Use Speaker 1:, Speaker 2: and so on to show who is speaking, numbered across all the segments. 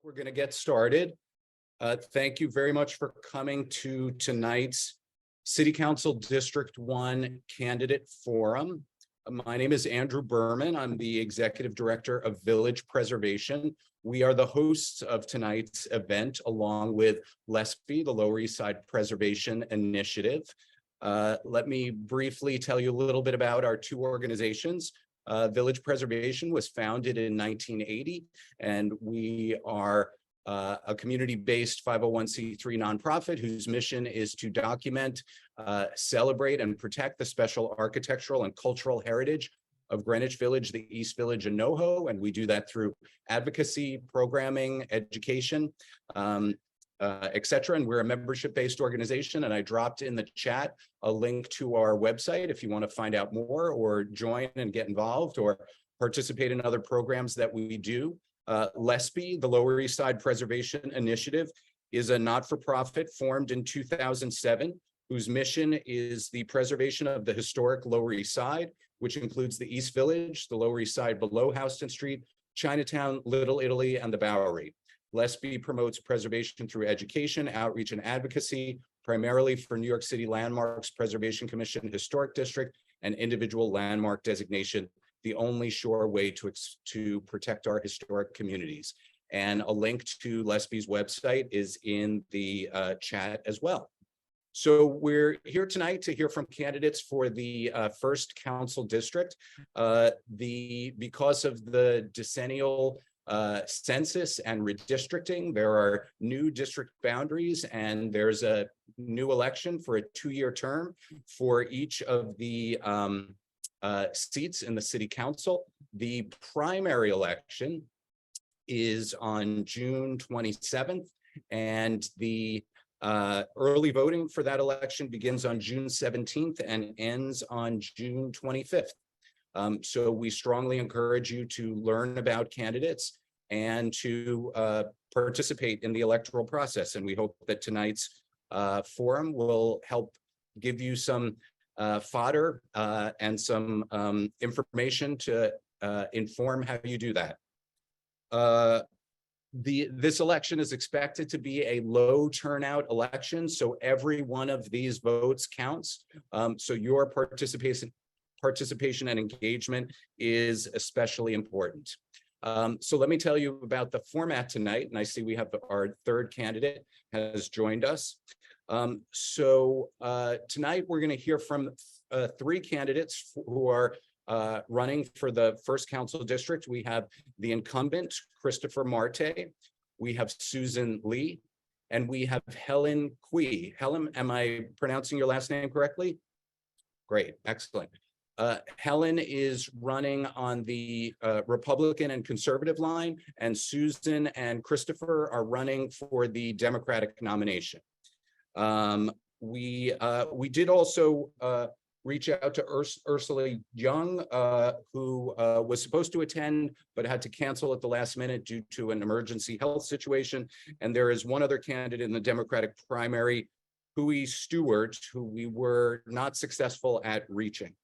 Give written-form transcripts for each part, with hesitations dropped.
Speaker 1: We're going to get started. Thank you very much for coming to tonight's City Council District 1 Candidate Forum. My name is Andrew Berman. I'm the Executive Director of Village Preservation. We are the hosts of tonight's event, along with LESPI, the Lower East Side Preservation Initiative. Let me briefly tell you a little bit about our two organizations. Village Preservation was founded in 1980, and we are a community-based 501c3 nonprofit whose mission is to document, celebrate, and protect the special architectural and cultural heritage of Greenwich Village, the East Village, and NoHo. And we do that through advocacy, programming, education, etc. And we're a membership-based organization. And I dropped in the chat a link to our website if you want to find out more or join and get involved or participate in other programs that we do. LESPI, the Lower East Side Preservation Initiative, is a not-for-profit formed in 2007, whose mission is the preservation of the historic Lower East Side, which includes the East Village, the Lower East Side below Houston Street, Chinatown, Little Italy, and the Bowery. LESPI promotes preservation through education, outreach, and advocacy, primarily for New York City Landmarks Preservation Commission, Historic District, and individual landmark designation, the only sure way to protect our historic communities. And a link to LESPI's website is in the chat as well. So we're here tonight to hear from candidates for the first council district. Because of the decennial census and redistricting, there are new district boundaries, and there's a new election for a 2-year term for each of the seats in the city council. The primary election is on June 27th, and the early voting for that election begins on June 17th and ends on June 25th. So we strongly encourage you to learn about candidates and to participate in the electoral process. And we hope that tonight's forum will help give you some fodder and some information to inform how you do that. This election is expected to be a low turnout election, so every one of these votes counts. So your participation and engagement is especially important. So let me tell you about the format tonight, and I see we have our third candidate has joined us. Tonight we're going to hear from 3 candidates who are running for the first council district. We have the incumbent, Christopher Marte. We have Susan Lee, and we have Helen Qiu. Helen, am I pronouncing your last name correctly? Great, excellent. Helen is running on the Republican and conservative line, and Susan and Christopher are running for the Democratic nomination. We did also reach out to Ursula Young, who was supposed to attend but had to cancel at the last minute due to an emergency health situation. And there is one other candidate in the Democratic primary, Hui Stewart, who we were not successful at reaching.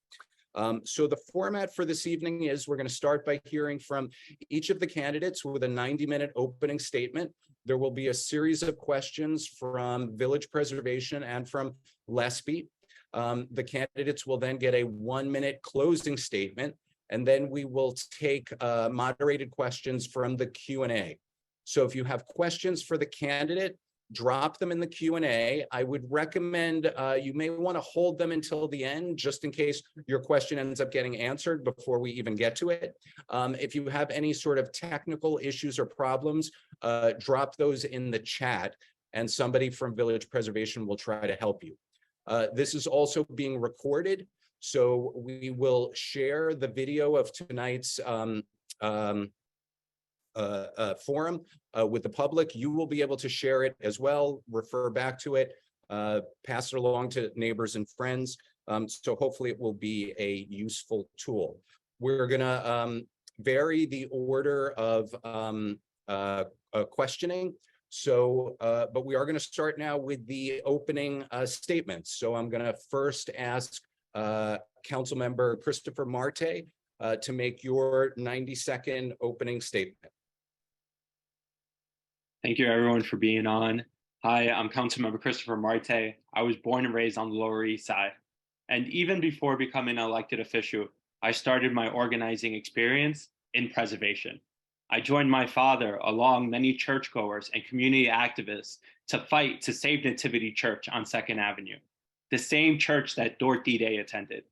Speaker 1: So the format for this evening is we're going to start by hearing from each of the candidates with a 90-minute opening statement. There will be a series of questions from Village Preservation and from LESPI. The candidates will then get a 1-minute closing statement, and then we will take moderated questions from the Q&A. So if you have questions for the candidate, drop them in the Q&A. I would recommend you may want to hold them until the end, just in case your question ends up getting answered before we even get to it. If you have any sort of technical issues or problems, drop those in the chat, and somebody from Village Preservation will try to help you. This is also being recorded, so we will share the video of tonight's forum with the public. You will be able to share it as well, refer back to it, pass it along to neighbors and friends. So hopefully it will be a useful tool. We're gonna vary the order of questioning. So, but we are going to start now with the opening statements. So I'm going to first ask Councilmember Christopher Marte to make your 90-second opening statement.
Speaker 2: Thank you everyone for being on. Hi, I'm Councilmember Christopher Marte. I was born and raised on the Lower East Side. And even before becoming an elected official, I started my organizing experience in preservation. I joined my father along many churchgoers and community activists to fight to save Nativity Church on 2nd Avenue, the same church that Dorothy Day attended.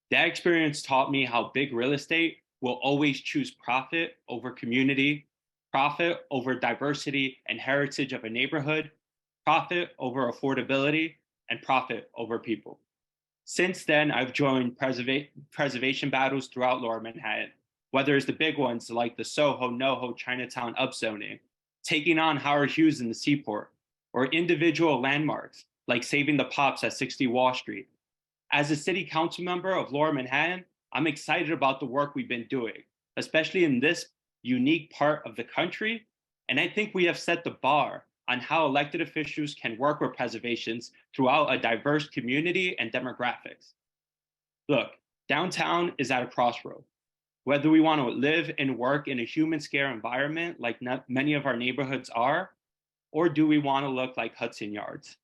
Speaker 2: That experience taught me how big real estate will always choose profit over community, profit over diversity and heritage of a neighborhood, profit over affordability, and profit over people. Since then, I've joined preservation battles throughout Lower Manhattan, whether it's the big ones like the Soho, NoHo, Chinatown upzoning, taking on Howard Hughes in the Seaport, or individual landmarks like saving the Pops at 60 Wall Street. As a city council member of Lower Manhattan, I'm excited about the work we've been doing, especially in this unique part of the country. And I think we have set the bar on how elected officials can work with preservations throughout a diverse community and demographics. Look, downtown is at a crossroad. Whether we want to live and work in a human scale environment like many of our neighborhoods are, or do we want to look like Hudson Yards?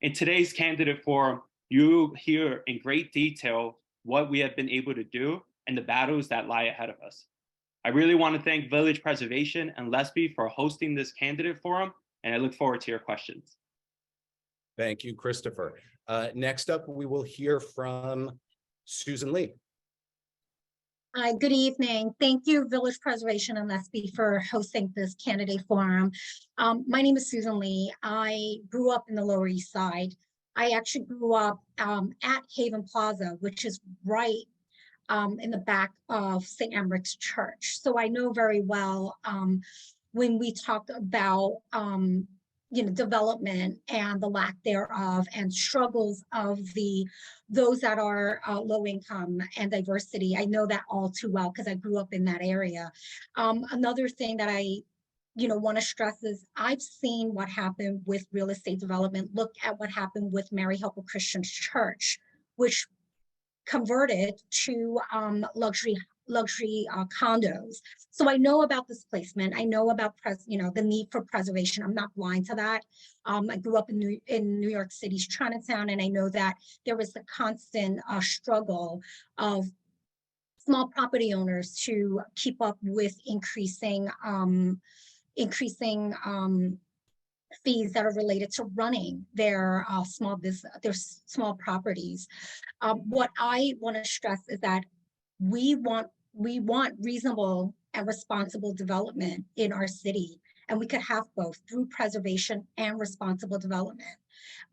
Speaker 2: In today's candidate forum, you hear in great detail what we have been able to do and the battles that lie ahead of us. I really want to thank Village Preservation and LESPI for hosting this candidate forum, and I look forward to your questions.
Speaker 1: Thank you, Christopher. Next up, we will hear from Susan Lee.
Speaker 3: Hi, good evening. Thank you, Village Preservation and LESPI, for hosting this candidate forum. My name is Susan Lee. I grew up in the Lower East Side. I actually grew up at Haven Plaza, which is right in the back of St. Emerick's Church. So I know very well when we talked about development and the lack thereof and struggles of those that are low income and diversity. I know that all too well because I grew up in that area. Another thing that I want to stress is I've seen what happened with real estate development. Look at what happened with Mary Helper Christian Church, which converted to luxury condos. So I know about displacement. I know about the need for preservation. I'm not blind to that. I grew up in New York City's Chinatown, and I know that there was a constant struggle of small property owners to keep up with increasing fees that are related to running their small business, their small properties. What I want to stress is that we want reasonable and responsible development in our city, and we could have both through preservation and responsible development.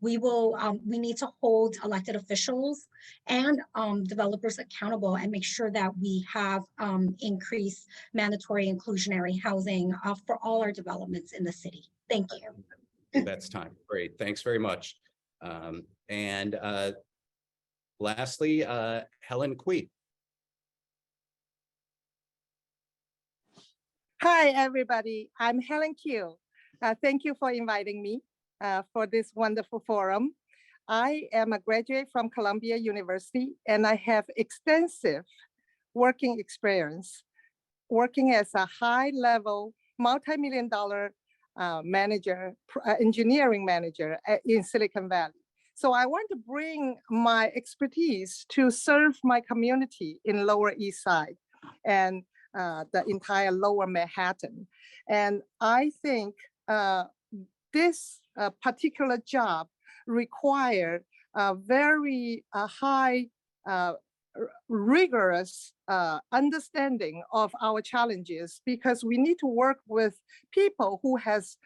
Speaker 3: We need to hold elected officials and developers accountable and make sure that we have increased mandatory inclusionary housing for all our developments in the city. Thank you.
Speaker 1: That's time. Great. Thanks very much. And lastly, Helen Qiu.
Speaker 4: Hi, everybody. I'm Helen Qiu. Thank you for inviting me for this wonderful forum. I am a graduate from Columbia University, and I have extensive working experience working as a high-level, multi-million-dollar engineering manager in Silicon Valley. So I want to bring my expertise to serve my community in Lower East Side and the entire Lower Manhattan. And I think this particular job required a very high, rigorous understanding of our challenges, because we need to work with people who has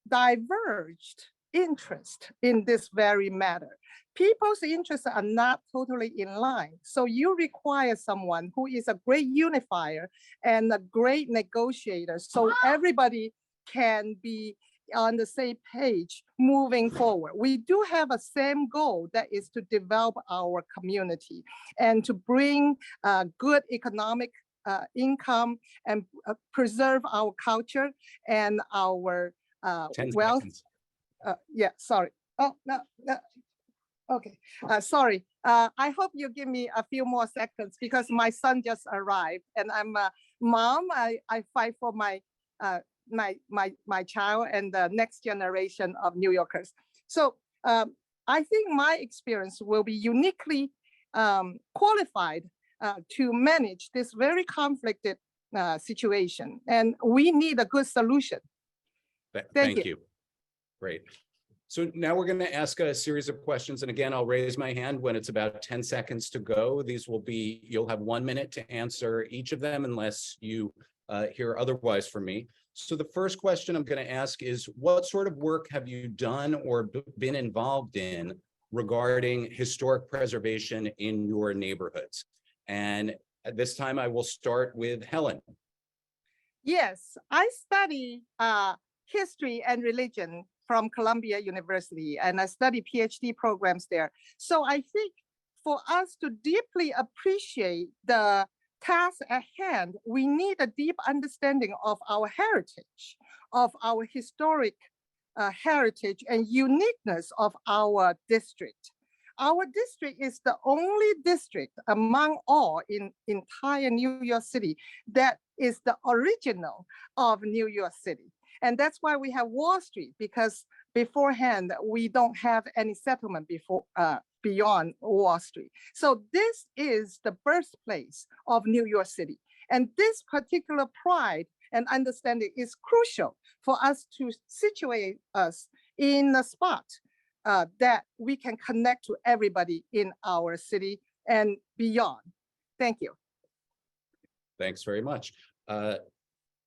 Speaker 4: diverged interest in this very matter. People's interests are not totally in line. So you require someone who is a great unifier and a great negotiator, so everybody can be on the same page moving forward. We do have a same goal, that is to develop our community and to bring good economic income and preserve our culture and our wealth. Yeah, sorry. Oh, no. Okay, sorry. I hope you give me a few more seconds because my son just arrived and I'm a mom. I fight for my my child and the next generation of New Yorkers. So I think my experience will be uniquely qualified to manage this very conflicted situation, and we need a good solution.
Speaker 1: Thank you. Great. So now we're going to ask a series of questions. And again, I'll raise my hand when it's about 10 seconds to go. These will be, you'll have 1 minute to answer each of them unless you hear otherwise from me. So the first question I'm going to ask is, what sort of work have you done or been involved in regarding historic preservation in your neighborhoods? And at this time, I will start with Helen.
Speaker 4: Yes, I study history and religion from Columbia University, and I study PhD programs there. So I think for us to deeply appreciate the task at hand, we need a deep understanding of our heritage, of our historic heritage and uniqueness of our district. Our district is the only district among all in entire New York City that is the original of New York City. And that's why we have Wall Street, because beforehand, we don't have any settlement beyond Wall Street. So this is the birthplace of New York City. And this particular pride and understanding is crucial for us to situate us in a spot that we can connect to everybody in our city and beyond. Thank you.
Speaker 1: Thanks very much.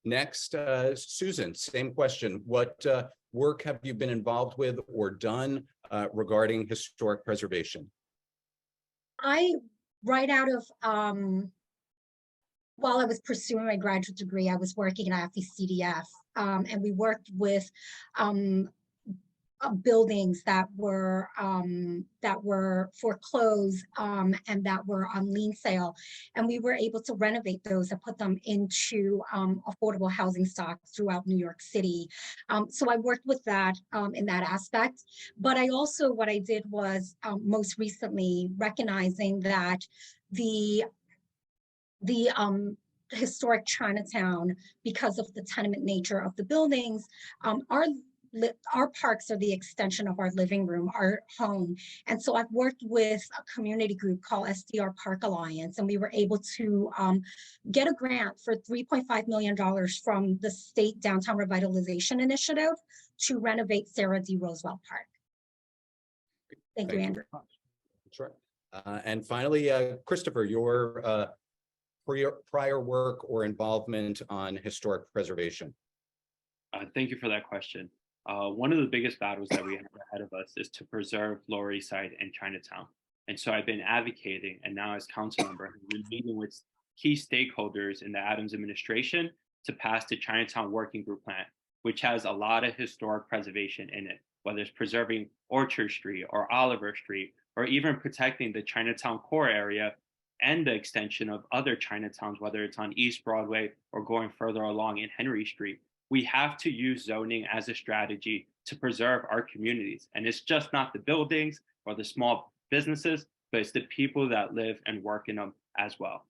Speaker 1: Next, Susan, same question. What work have you been involved with or done regarding historic preservation?
Speaker 3: Right out of, while I was pursuing my graduate degree, I was working at FECDF, and we worked with buildings that were foreclosed and that were on lien sale, and we were able to renovate those and put them into affordable housing stock throughout New York City. So I worked with that in that aspect, but I also, what I did was most recently recognizing that the historic Chinatown, because of the tenement nature of the buildings, our parks are the extension of our living room, our home. And so I've worked with a community group called SDR Park Alliance, and we were able to get a grant for $3.5 million from the State Downtown Revitalization Initiative to renovate Sarah D. Roosevelt Park. Thank you, Andrew.
Speaker 1: Sure. And finally, Christopher, your prior work or involvement on historic preservation.
Speaker 2: Thank you for that question. One of the biggest battles that we have ahead of us is to preserve Lower East Side and Chinatown. And so I've been advocating, and now as council member, I've been meeting with key stakeholders in the Adams administration to pass the Chinatown Working Group Plan, which has a lot of historic preservation in it, whether it's preserving Orchard Street or Oliver Street, or even protecting the Chinatown core area and the extension of other Chinatowns, whether it's on East Broadway or going further along in Henry Street. We have to use zoning as a strategy to preserve our communities. And it's just not the buildings or the small businesses, but it's the people that live and work in them as well.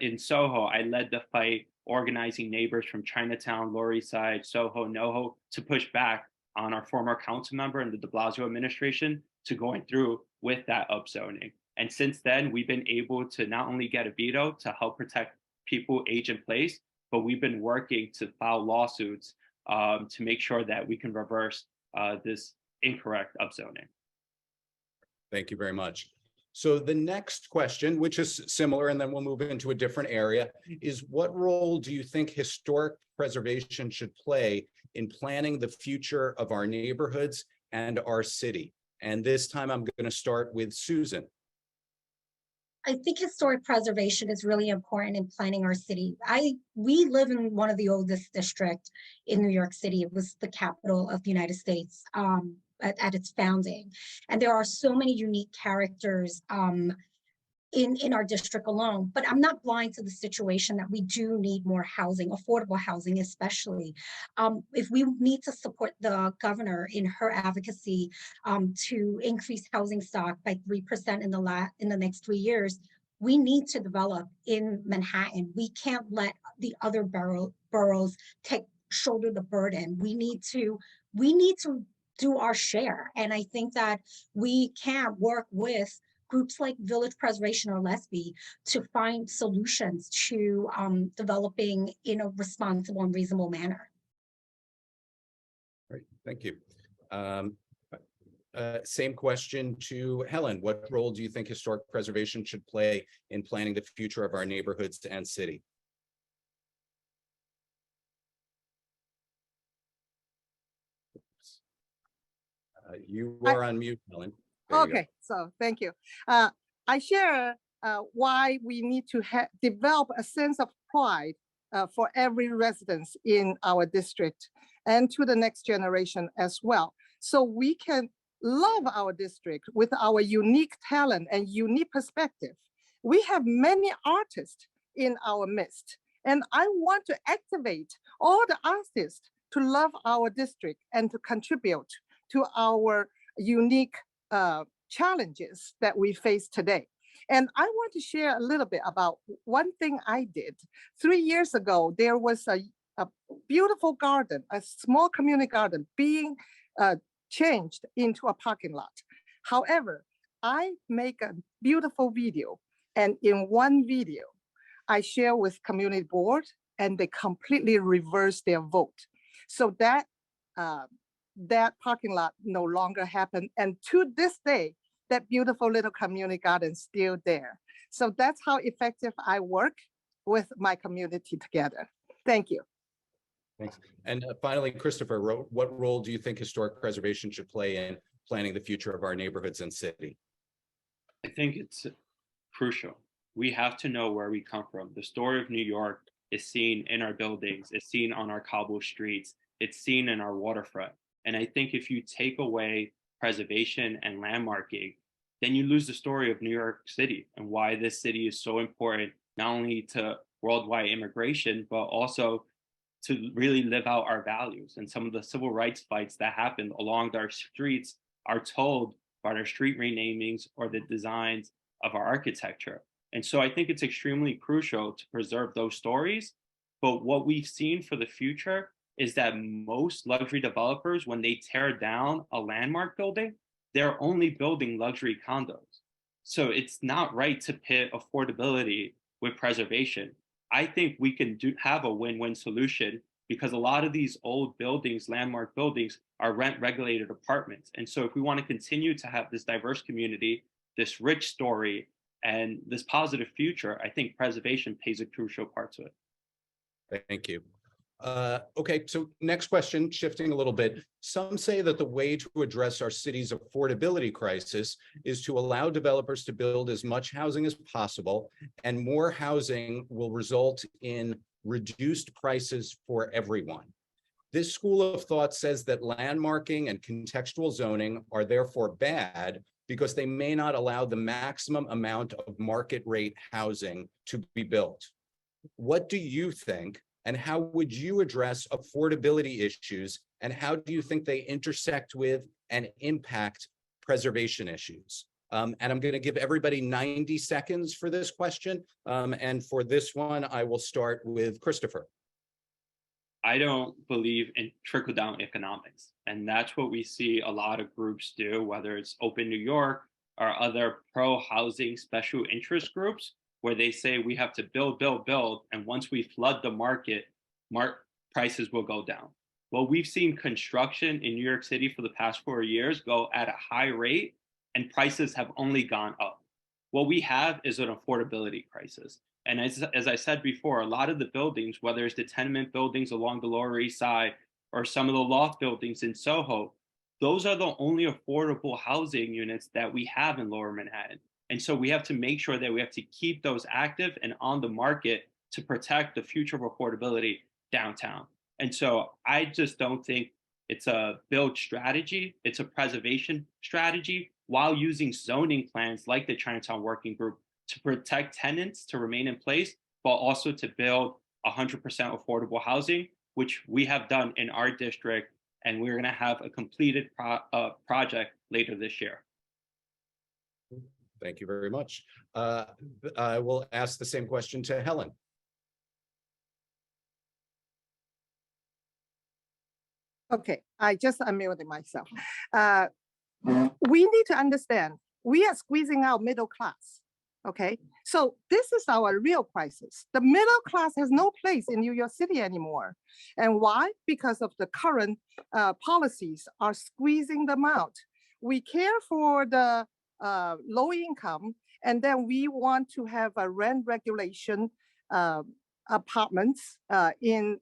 Speaker 2: In Soho, I led the fight organizing neighbors from Chinatown, Lower East Side, Soho, NoHo to push back on our former council member in the de Blasio administration to going through with that upzoning. And since then, we've been able to not only get a veto to help protect people age in place, but we've been working to file lawsuits to make sure that we can reverse this incorrect upzoning.
Speaker 1: Thank you very much. So the next question, which is similar, and then we'll move into a different area, is what role do you think historic preservation should play in planning the future of our neighborhoods and our city? And this time I'm going to start with Susan.
Speaker 3: I think historic preservation is really important in planning our city. We live in one of the oldest districts in New York City. It was the capital of the United States at its founding. And there are so many unique characters in our district alone, but I'm not blind to the situation that we do need more housing, affordable housing especially. If we need to support the governor in her advocacy to increase housing stock by 3% in the next 3 years, we need to develop in Manhattan. We can't let the other boroughs take shoulder the burden. We need to do our share. And I think that we can work with groups like Village Preservation or LESPI to find solutions to developing in a responsible and reasonable manner.
Speaker 1: Great, thank you. Same question to Helen. What role do you think historic preservation should play in planning the future of our neighborhoods and city? You were on mute, Helen.
Speaker 4: Okay, so thank you. I share why we need to develop a sense of pride for every resident in our district and to the next generation as well. So we can love our district with our unique talent and unique perspective. We have many artists in our midst, and I want to activate all the artists to love our district and to contribute to our unique challenges that we face today. And I want to share a little bit about one thing I did. 3 years ago, there was a beautiful garden, a small community garden being changed into a parking lot. However, I make a beautiful video, and in one video, I share with community board, and they completely reversed their vote. So that that parking lot no longer happened. And to this day, that beautiful little community garden is still there. So that's how effective I work with my community together. Thank you.
Speaker 1: Thanks. And finally, Christopher, what role do you think historic preservation should play in planning the future of our neighborhoods and city?
Speaker 2: I think it's crucial. We have to know where we come from. The story of New York is seen in our buildings, it's seen on our cobble streets, it's seen in our waterfront. And I think if you take away preservation and landmarking, then you lose the story of New York City and why this city is so important, not only to worldwide immigration, but also to really live out our values. And some of the civil rights fights that happened along our streets are told by our street renamings or the designs of our architecture. And so I think it's extremely crucial to preserve those stories. But what we've seen for the future is that most luxury developers, when they tear down a landmark building, they're only building luxury condos. So it's not right to pit affordability with preservation. I think we can have a win-win solution because a lot of these old buildings, landmark buildings, are rent-regulated apartments. And so if we want to continue to have this diverse community, this rich story, and this positive future, I think preservation plays a crucial part to it.
Speaker 1: Thank you. Okay, so next question, shifting a little bit. Some say that the way to address our city's affordability crisis is to allow developers to build as much housing as possible, and more housing will result in reduced prices for everyone. This school of thought says that landmarking and contextual zoning are therefore bad because they may not allow the maximum amount of market rate housing to be built. What do you think? And how would you address affordability issues? And how do you think they intersect with and impact preservation issues? And I'm going to give everybody 90 seconds for this question. And for this one, I will start with Christopher.
Speaker 2: I don't believe in trickle-down economics. And that's what we see a lot of groups do, whether it's Open New York or other pro-housing special interest groups, where they say we have to build, build, build, and once we flood the market, prices will go down. Well, we've seen construction in New York City for the past 4 years go at a high rate, and prices have only gone up. What we have is an affordability crisis. And as I said before, a lot of the buildings, whether it's the tenement buildings along the Lower East Side or some of the loft buildings in Soho, those are the only affordable housing units that we have in Lower Manhattan. And so we have to make sure that we have to keep those active and on the market to protect the future of affordability downtown. And so I just don't think it's a build strategy, it's a preservation strategy while using zoning plans like the Chinatown Working Group to protect tenants to remain in place, but also to build 100% affordable housing, which we have done in our district. And we're gonna have a completed project later this year.
Speaker 1: Thank you very much. I will ask the same question to Helen.
Speaker 4: Okay, I just unmuted myself. We need to understand, we are squeezing out middle class, okay? So this is our real crisis. The middle class has no place in New York City anymore. And why? Because of the current policies are squeezing them out. We care for the low income, and then we want to have a rent regulation apartments in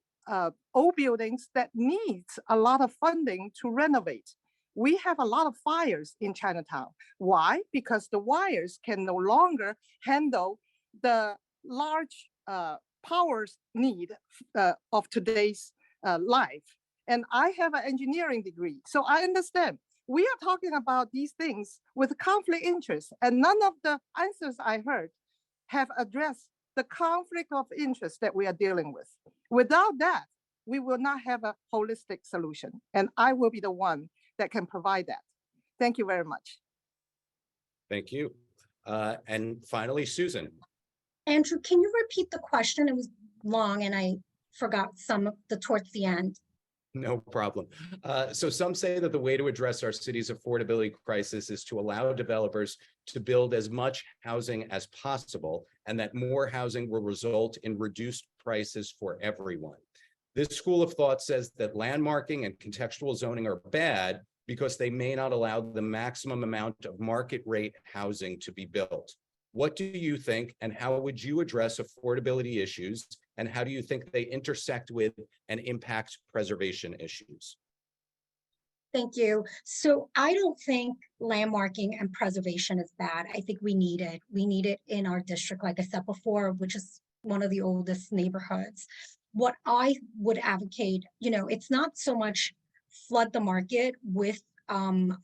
Speaker 4: old buildings that needs a lot of funding to renovate. We have a lot of fires in Chinatown. Why? Because the wires can no longer handle the large powers need of today's life. And I have an engineering degree, so I understand. We are talking about these things with conflict interest, and none of the answers I heard have addressed the conflict of interest that we are dealing with. Without that, we will not have a holistic solution, and I will be the one that can provide that. Thank you very much.
Speaker 1: Thank you. And finally, Susan.
Speaker 3: Andrew, can you repeat the question? It was long and I forgot some of the towards the end.
Speaker 1: No problem. So some say that the way to address our city's affordability crisis is to allow developers to build as much housing as possible, and that more housing will result in reduced prices for everyone. This school of thought says that landmarking and contextual zoning are bad because they may not allow the maximum amount of market rate housing to be built. What do you think, and how would you address affordability issues, and how do you think they intersect with and impact preservation issues?
Speaker 3: Thank you. So I don't think landmarking and preservation is bad. I think we need it. We need it in our district, like I said before, which is one of the oldest neighborhoods. What I would advocate, it's not so much flood the market with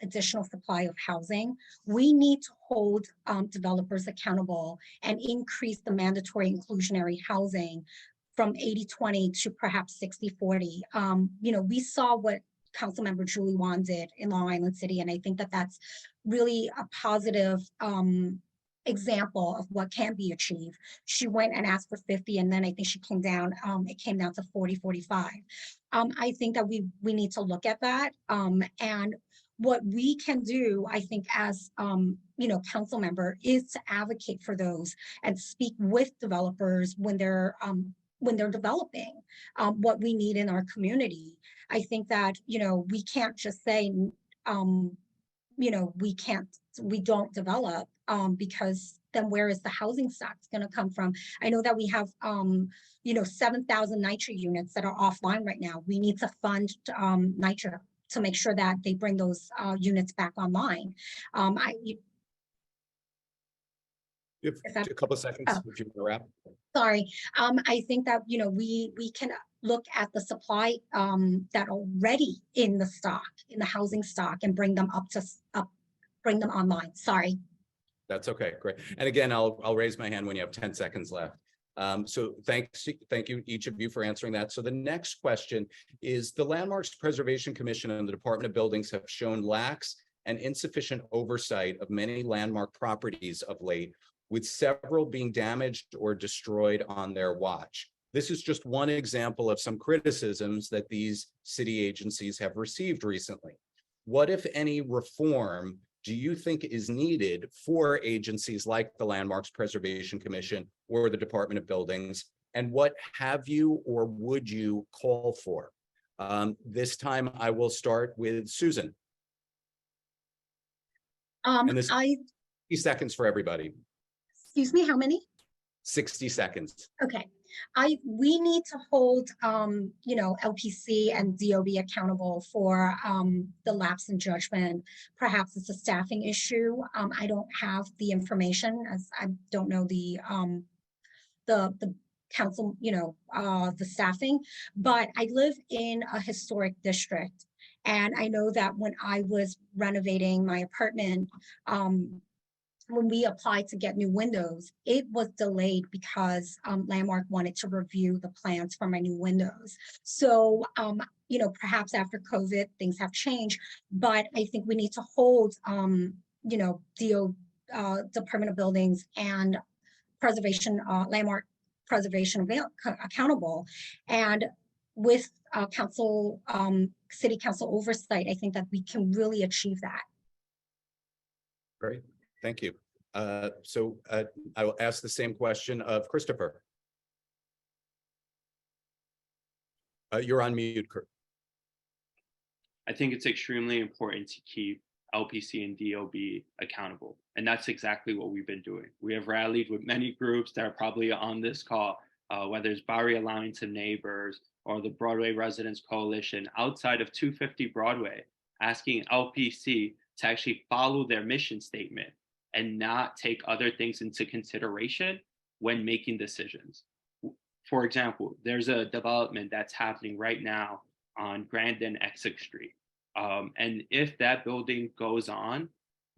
Speaker 3: additional supply of housing. We need to hold developers accountable and increase the mandatory inclusionary housing from 80-20 to perhaps 60-40. We saw what Councilmember Julie Wan did in Long Island City, and I think that that's really a positive example of what can be achieved. She went and asked for 50, and then I think she came down, it came down to 40-45. I think that we need to look at that, and what we can do, I think, as council member, is to advocate for those and speak with developers when they're developing what we need in our community. I think that we can't just say we don't develop because then where is the housing stock going to come from? I know that we have 7,000 NYCHA units that are offline right now. We need to fund NYCHA to make sure that they bring those units back online.
Speaker 1: You have a couple of seconds if you want to wrap.
Speaker 3: Sorry, I think that we can look at the supply that are already in the stock, in the housing stock, and bring them bring them online. Sorry.
Speaker 1: That's okay, great. And again, I'll raise my hand when you have 10 seconds left. So thank you, each of you, for answering that. So the next question is, the Landmarks Preservation Commission and the Department of Buildings have shown lax and insufficient oversight of many landmark properties of late, with several being damaged or destroyed on their watch. This is just one example of some criticisms that these city agencies have received recently. What, if any, reform do you think is needed for agencies like the Landmarks Preservation Commission or the Department of Buildings? And what have you or would you call for? This time I will start with Susan. And this 60 seconds for everybody.
Speaker 3: Excuse me, how many?
Speaker 1: 60 seconds.
Speaker 3: Okay. We need to hold LPC and DOB accountable for the lapse in judgment. Perhaps it's a staffing issue. I don't have the information, as I don't know the council, the staffing, but I live in a historic district, and I know that when I was renovating my apartment, when we applied to get new windows, it was delayed because Landmark wanted to review the plans for my new windows. So, perhaps after COVID, things have changed, but I think we need to hold, Department of Buildings and preservation, Landmark Preservation accountable. And with city council oversight, I think that we can really achieve that.
Speaker 1: Great, thank you. I will ask the same question of Christopher. You're on mute, Kurt.
Speaker 2: I think it's extremely important to keep LPC and DOB accountable. And that's exactly what we've been doing. We have rallied with many groups that are probably on this call, whether it's Bowery Alliance of Neighbors or the Broadway Residents Coalition outside of 250 Broadway, asking LPC to actually follow their mission statement and not take other things into consideration when making decisions. For example, there's a development that's happening right now on Grand and Essex Street. And if that building goes on,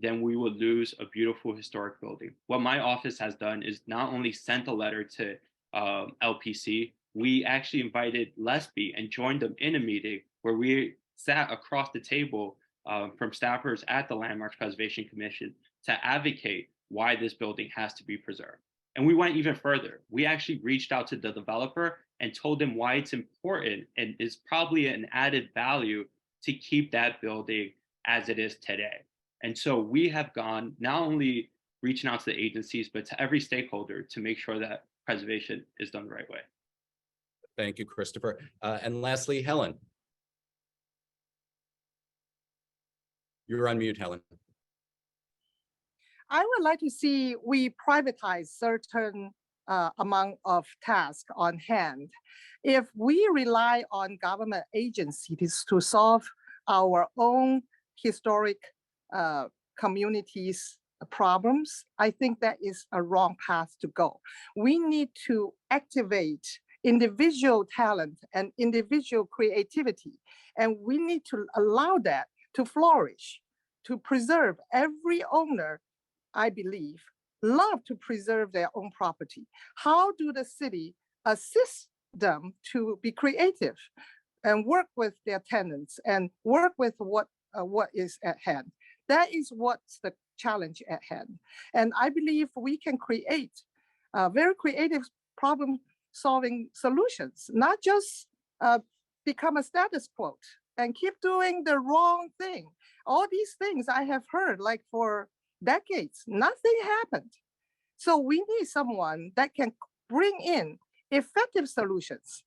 Speaker 2: then we will lose a beautiful historic building. What my office has done is not only sent a letter to LPC, we actually invited LESPI and joined them in a meeting where we sat across the table from staffers at the Landmarks Preservation Commission to advocate why this building has to be preserved. And we went even further. We actually reached out to the developer and told them why it's important and is probably an added value to keep that building as it is today. And so we have gone not only reaching out to the agencies, but to every stakeholder to make sure that preservation is done the right way.
Speaker 1: Thank you, Christopher. And lastly, Helen. You're on mute, Helen.
Speaker 4: I would like to see we privatize certain amount of tasks on hand. If we rely on government agencies to solve our own historic communities' problems, I think that is a wrong path to go. We need to activate individual talent and individual creativity, and we need to allow that to flourish, to preserve. Every owner, I believe, love to preserve their own property. How do the city assist them to be creative and work with their tenants and work with what is at hand? That is what's the challenge at hand. And I believe we can create very creative problem-solving solutions, not just become a status quo and keep doing the wrong thing. All these things I have heard like for decades, nothing happened. So we need someone that can bring in effective solutions.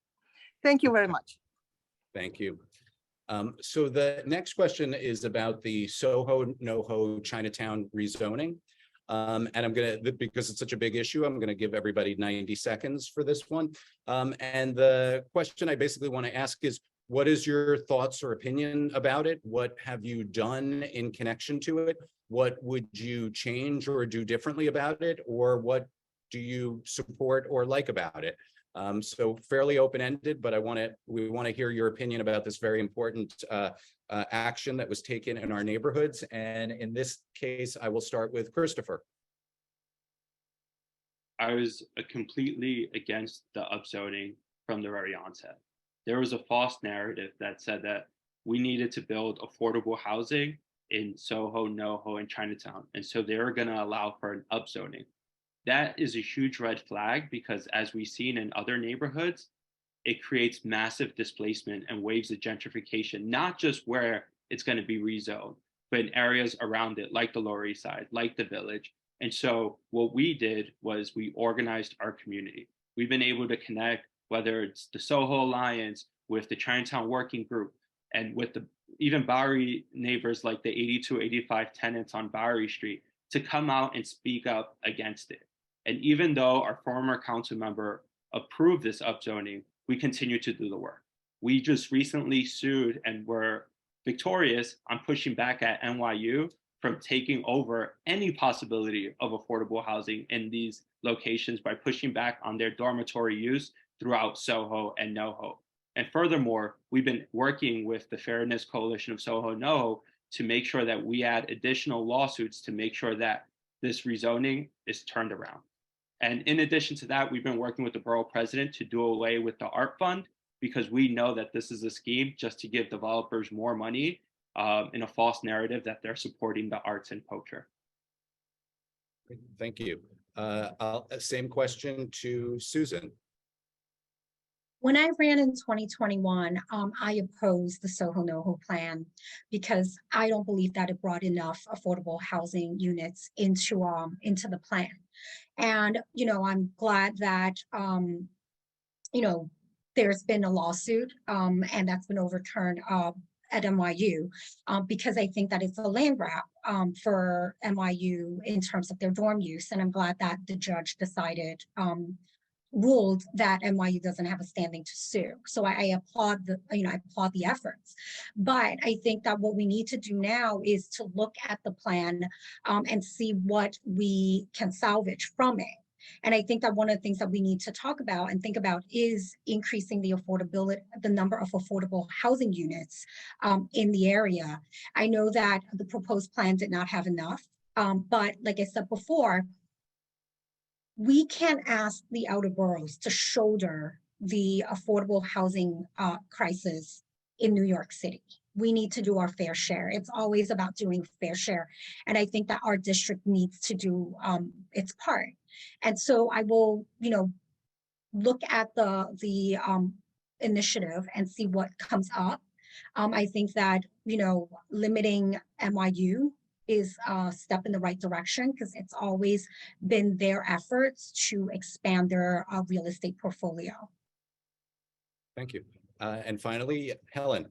Speaker 4: Thank you very much.
Speaker 1: Thank you. So the next question is about the Soho, NoHo, Chinatown rezoning. And I'm because it's such a big issue, I'm gonna give everybody 90 seconds for this one. And the question I basically want to ask is, what is your thoughts or opinion about it? What have you done in connection to it? What would you change or do differently about it? Or what do you support or like about it? So fairly open-ended, but we want to hear your opinion about this very important action that was taken in our neighborhoods. And in this case, I will start with Christopher.
Speaker 2: I was completely against the upzoning from the very onset. There was a false narrative that said that we needed to build affordable housing in Soho, NoHo, and Chinatown. And so they were going to allow for an upzoning. That is a huge red flag because, as we've seen in other neighborhoods, it creates massive displacement and waves of gentrification, not just where it's going to be rezoned, but in areas around it, like the Lower East Side, like the Village. And so what we did was we organized our community. We've been able to connect, whether it's the Soho Alliance, with the Chinatown Working Group, and with the even Bowery neighbors like the 82, 85 tenants on Bowery Street, to come out and speak up against it. And even though our former council member approved this upzoning, we continue to do the work. We just recently sued and were victorious on pushing back at NYU from taking over any possibility of affordable housing in these locations by pushing back on their dormitory use throughout Soho and NoHo. And furthermore, we've been working with the Fairness Coalition of Soho and NoHo to make sure that we add additional lawsuits to make sure that this rezoning is turned around. And in addition to that, we've been working with the borough president to do away with the art fund, because we know that this is a scheme just to give developers more money in a false narrative that they're supporting the arts and culture.
Speaker 1: Thank you. Same question to Susan.
Speaker 3: When I ran in 2021, I opposed the Soho NoHo plan because I don't believe that it brought enough affordable housing units into the plan. And I'm glad that there's been a lawsuit and that's been overturned at NYU because I think that it's a land grab for NYU in terms of their dorm use. And I'm glad that the judge decided ruled that NYU doesn't have a standing to sue. So I applaud the efforts. But I think that what we need to do now is to look at the plan and see what we can salvage from it. And I think that one of the things that we need to talk about and think about is increasing the number of affordable housing units in the area. I know that the proposed plan did not have enough, but like I said before, we can't ask the outer boroughs to shoulder the affordable housing crisis in New York City. We need to do our fair share. It's always about doing fair share. And I think that our district needs to do its part. And so I will, look at the initiative and see what comes up. I think that, limiting NYU is a step in the right direction because it's always been their efforts to expand their real estate portfolio.
Speaker 1: Thank you. And finally, Helen.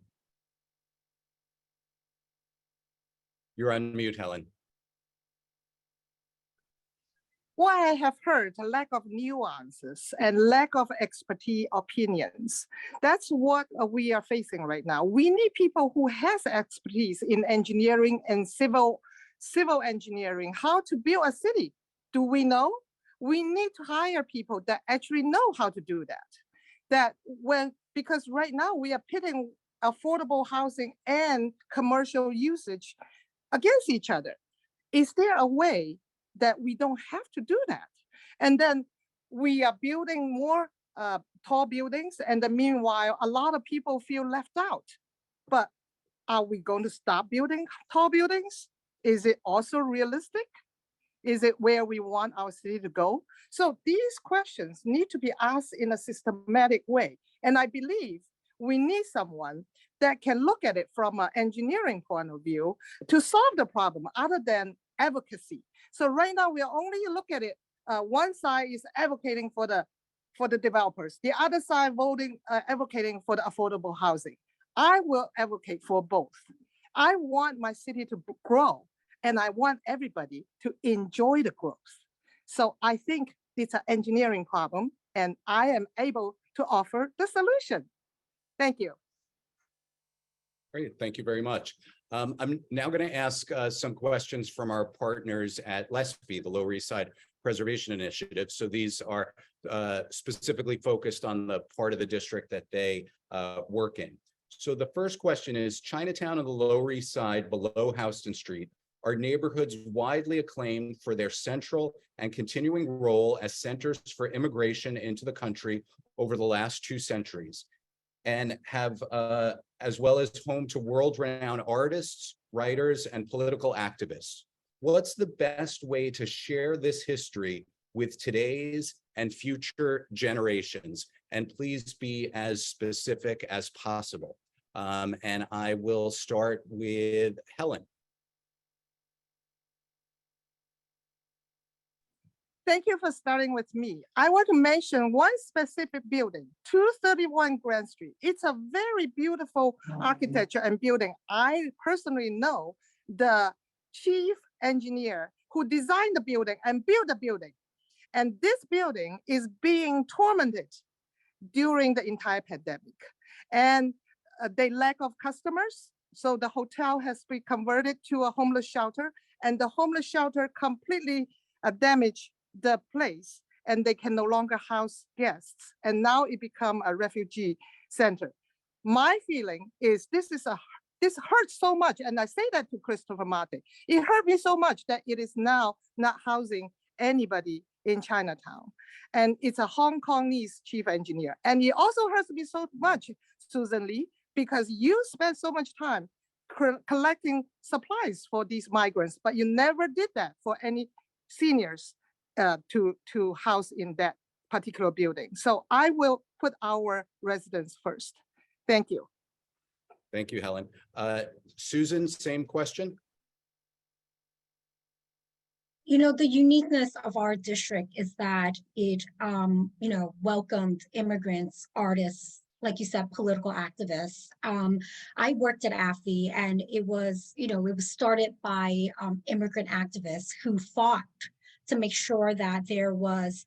Speaker 1: You're on mute, Helen.
Speaker 4: What I have heard, a lack of nuances and lack of expertise opinions. That's what we are facing right now. We need people who has expertise in engineering and civil engineering, how to build a city. Do we know? We need to hire people that actually know how to do that. Because right now we are pitting affordable housing and commercial usage against each other. Is there a way that we don't have to do that? And then we are building more tall buildings, and then meanwhile, a lot of people feel left out. But are we going to stop building tall buildings? Is it also realistic? Is it where we want our city to go? So these questions need to be asked in a systematic way. And I believe we need someone that can look at it from an engineering point of view to solve the problem other than advocacy. So right now we only look at it. One side is advocating for the developers. The other side advocating for the affordable housing. I will advocate for both. I want my city to grow, and I want everybody to enjoy the growth. So I think it's an engineering problem, and I am able to offer the solution. Thank you.
Speaker 1: Great, thank you very much. I'm now going to ask some questions from our partners at LESPI, the Lower East Side Preservation Initiative. So these are specifically focused on the part of the district that they work in. So the first question is, Chinatown and the Lower East Side below Houston Street are neighborhoods widely acclaimed for their central and continuing role as centers for immigration into the country over the last 2 centuries, and have as well as home to world-renowned artists, writers, and political activists. What's the best way to share this history with today's and future generations? And please be as specific as possible. And I will start with Helen.
Speaker 4: Thank you for starting with me. I want to mention one specific building, 231 Grand Street. It's a very beautiful architecture and building. I personally know the chief engineer who designed the building and built the building. And this building is being tormented during the entire pandemic. And they lack of customers. So the hotel has been converted to a homeless shelter, and the homeless shelter completely damaged the place, and they can no longer house guests. And now it become a refugee center. My feeling is this hurts so much. And I say that to Christopher Marte. It hurt me so much that it is now not housing anybody in Chinatown. And it's a Hong Kongese chief engineer. And it also hurts me so much, Susan Lee, because you spent so much time collecting supplies for these migrants, but you never did that for any seniors to house in that particular building. So I will put our residents first. Thank you.
Speaker 1: Thank you, Helen. Susan, same question.
Speaker 3: You know, the uniqueness of our district is that it, you know, welcomed immigrants, artists, like you said, political activists. I worked at AFI, and it was, you know, it was started by immigrant activists who fought to make sure that there was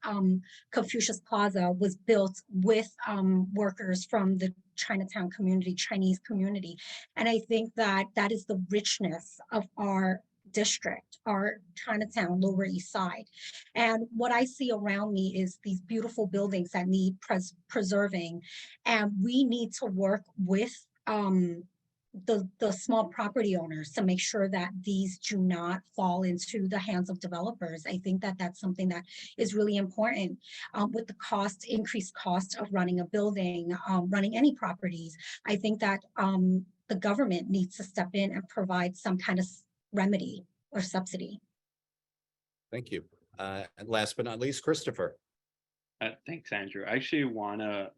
Speaker 3: Confucius Plaza was built with workers from the Chinatown community, Chinese community. And I think that that is the richness of our district, our Chinatown, Lower East Side. And what I see around me is these beautiful buildings that need preserving. And we need to work with the small property owners to make sure that these do not fall into the hands of developers. I think that that's something that is really important with the increased cost of running a building, running any properties. I think that the government needs to step in and provide some kind of remedy or subsidy.
Speaker 1: Thank you. And last but not least, Christopher.
Speaker 2: Thanks, Andrew. I actually want to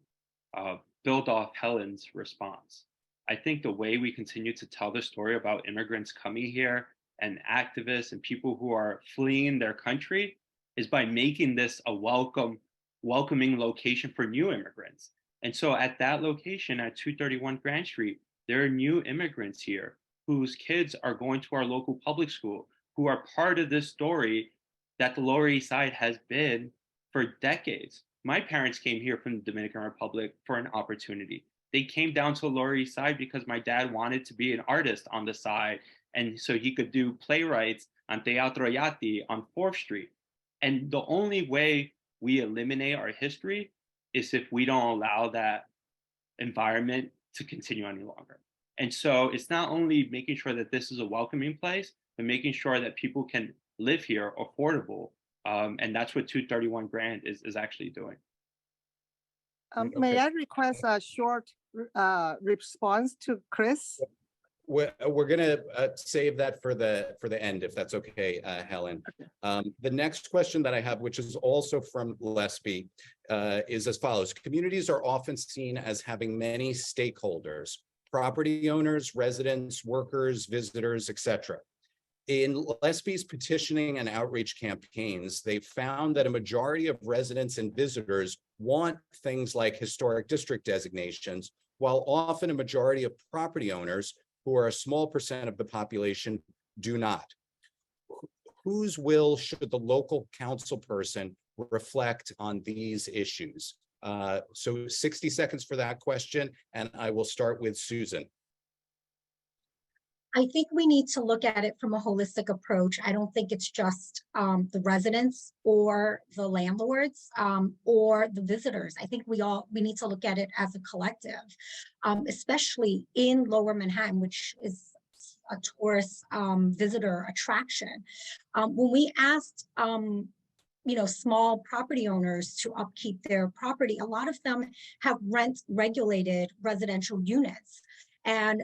Speaker 2: build off Helen's response. I think the way we continue to tell the story about immigrants coming here and activists and people who are fleeing their country is by making this a welcoming location for new immigrants. And so at that location at 231 Grand Street, there are new immigrants here whose kids are going to our local public school, who are part of this story that the Lower East Side has been for decades. My parents came here from the Dominican Republic for an opportunity. They came down to the Lower East Side because my dad wanted to be an artist on the side, and so he could do playwrights on Teatro Yati on 4th Street. And the only way we eliminate our history is if we don't allow that environment to continue any longer. And so it's not only making sure that this is a welcoming place, but making sure that people can live here affordable. And that's what 231 Grand is actually doing.
Speaker 4: May I request a short response to Chris?
Speaker 1: We're going to save that for the end, if that's okay, Helen. Okay. The next question that I have, which is also from LESPI, is as follows. Communities are often seen as having many stakeholders: property owners, residents, workers, visitors, etc. In LESPI's petitioning and outreach campaigns, they've found that a majority of residents and visitors want things like historic district designations, while often a majority of property owners, who are a small percent of the population, do not. Whose will should the local council person reflect on these issues? So 60 seconds for that question, and I will start with Susan.
Speaker 3: I think we need to look at it from a holistic approach. I don't think it's just the residents or the landlords or the visitors. I think we need to look at it as a collective, especially in Lower Manhattan, which is a tourist visitor attraction. When we asked small property owners to upkeep their property, a lot of them have rent regulated residential units. And,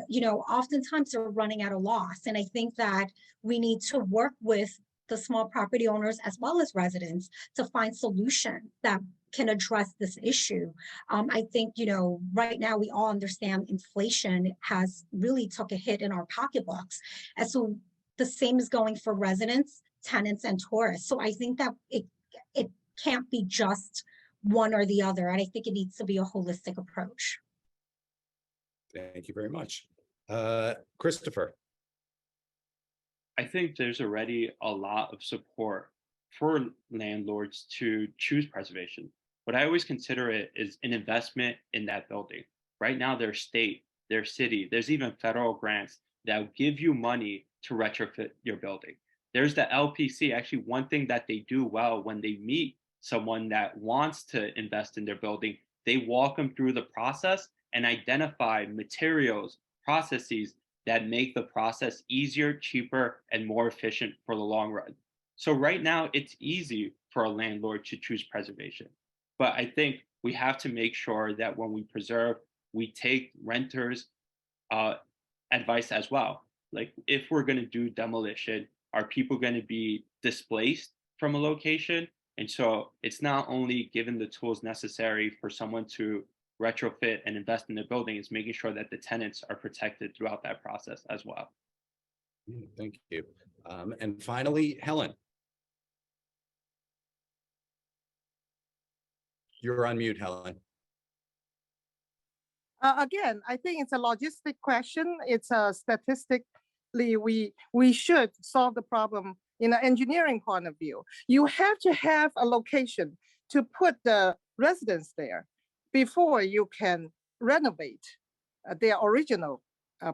Speaker 3: oftentimes they're running at a loss. And I think that we need to work with the small property owners as well as residents to find solutions that can address this issue. I think, right now we all understand inflation has really took a hit in our pocketbooks. And so the same is going for residents, tenants, and tourists. So I think that it can't be just one or the other. And I think it needs to be a holistic approach.
Speaker 1: Thank you very much. Christopher.
Speaker 2: I think there's already a lot of support for landlords to choose preservation. What I always consider it is an investment in that building. Right now, there's state, there's city, there's even federal grants that will give you money to retrofit your building. There's the LPC. Actually, one thing that they do well when they meet someone that wants to invest in their building, they walk them through the process and identify materials, processes that make the process easier, cheaper, and more efficient for the long run. So right now, it's easy for a landlord to choose preservation. But I think we have to make sure that when we preserve, we take renters' advice as well. Like, if we're going to do demolition, are people going to be displaced from a location? And so it's not only given the tools necessary for someone to retrofit and invest in the building, it's making sure that the tenants are protected throughout that process as well.
Speaker 1: Thank you. And finally, Helen. You're on mute, Helen.
Speaker 4: Again, I think it's a logistic question. It's a statistically, we should solve the problem in an engineering point of view. You have to have a location to put the residents there before you can renovate their original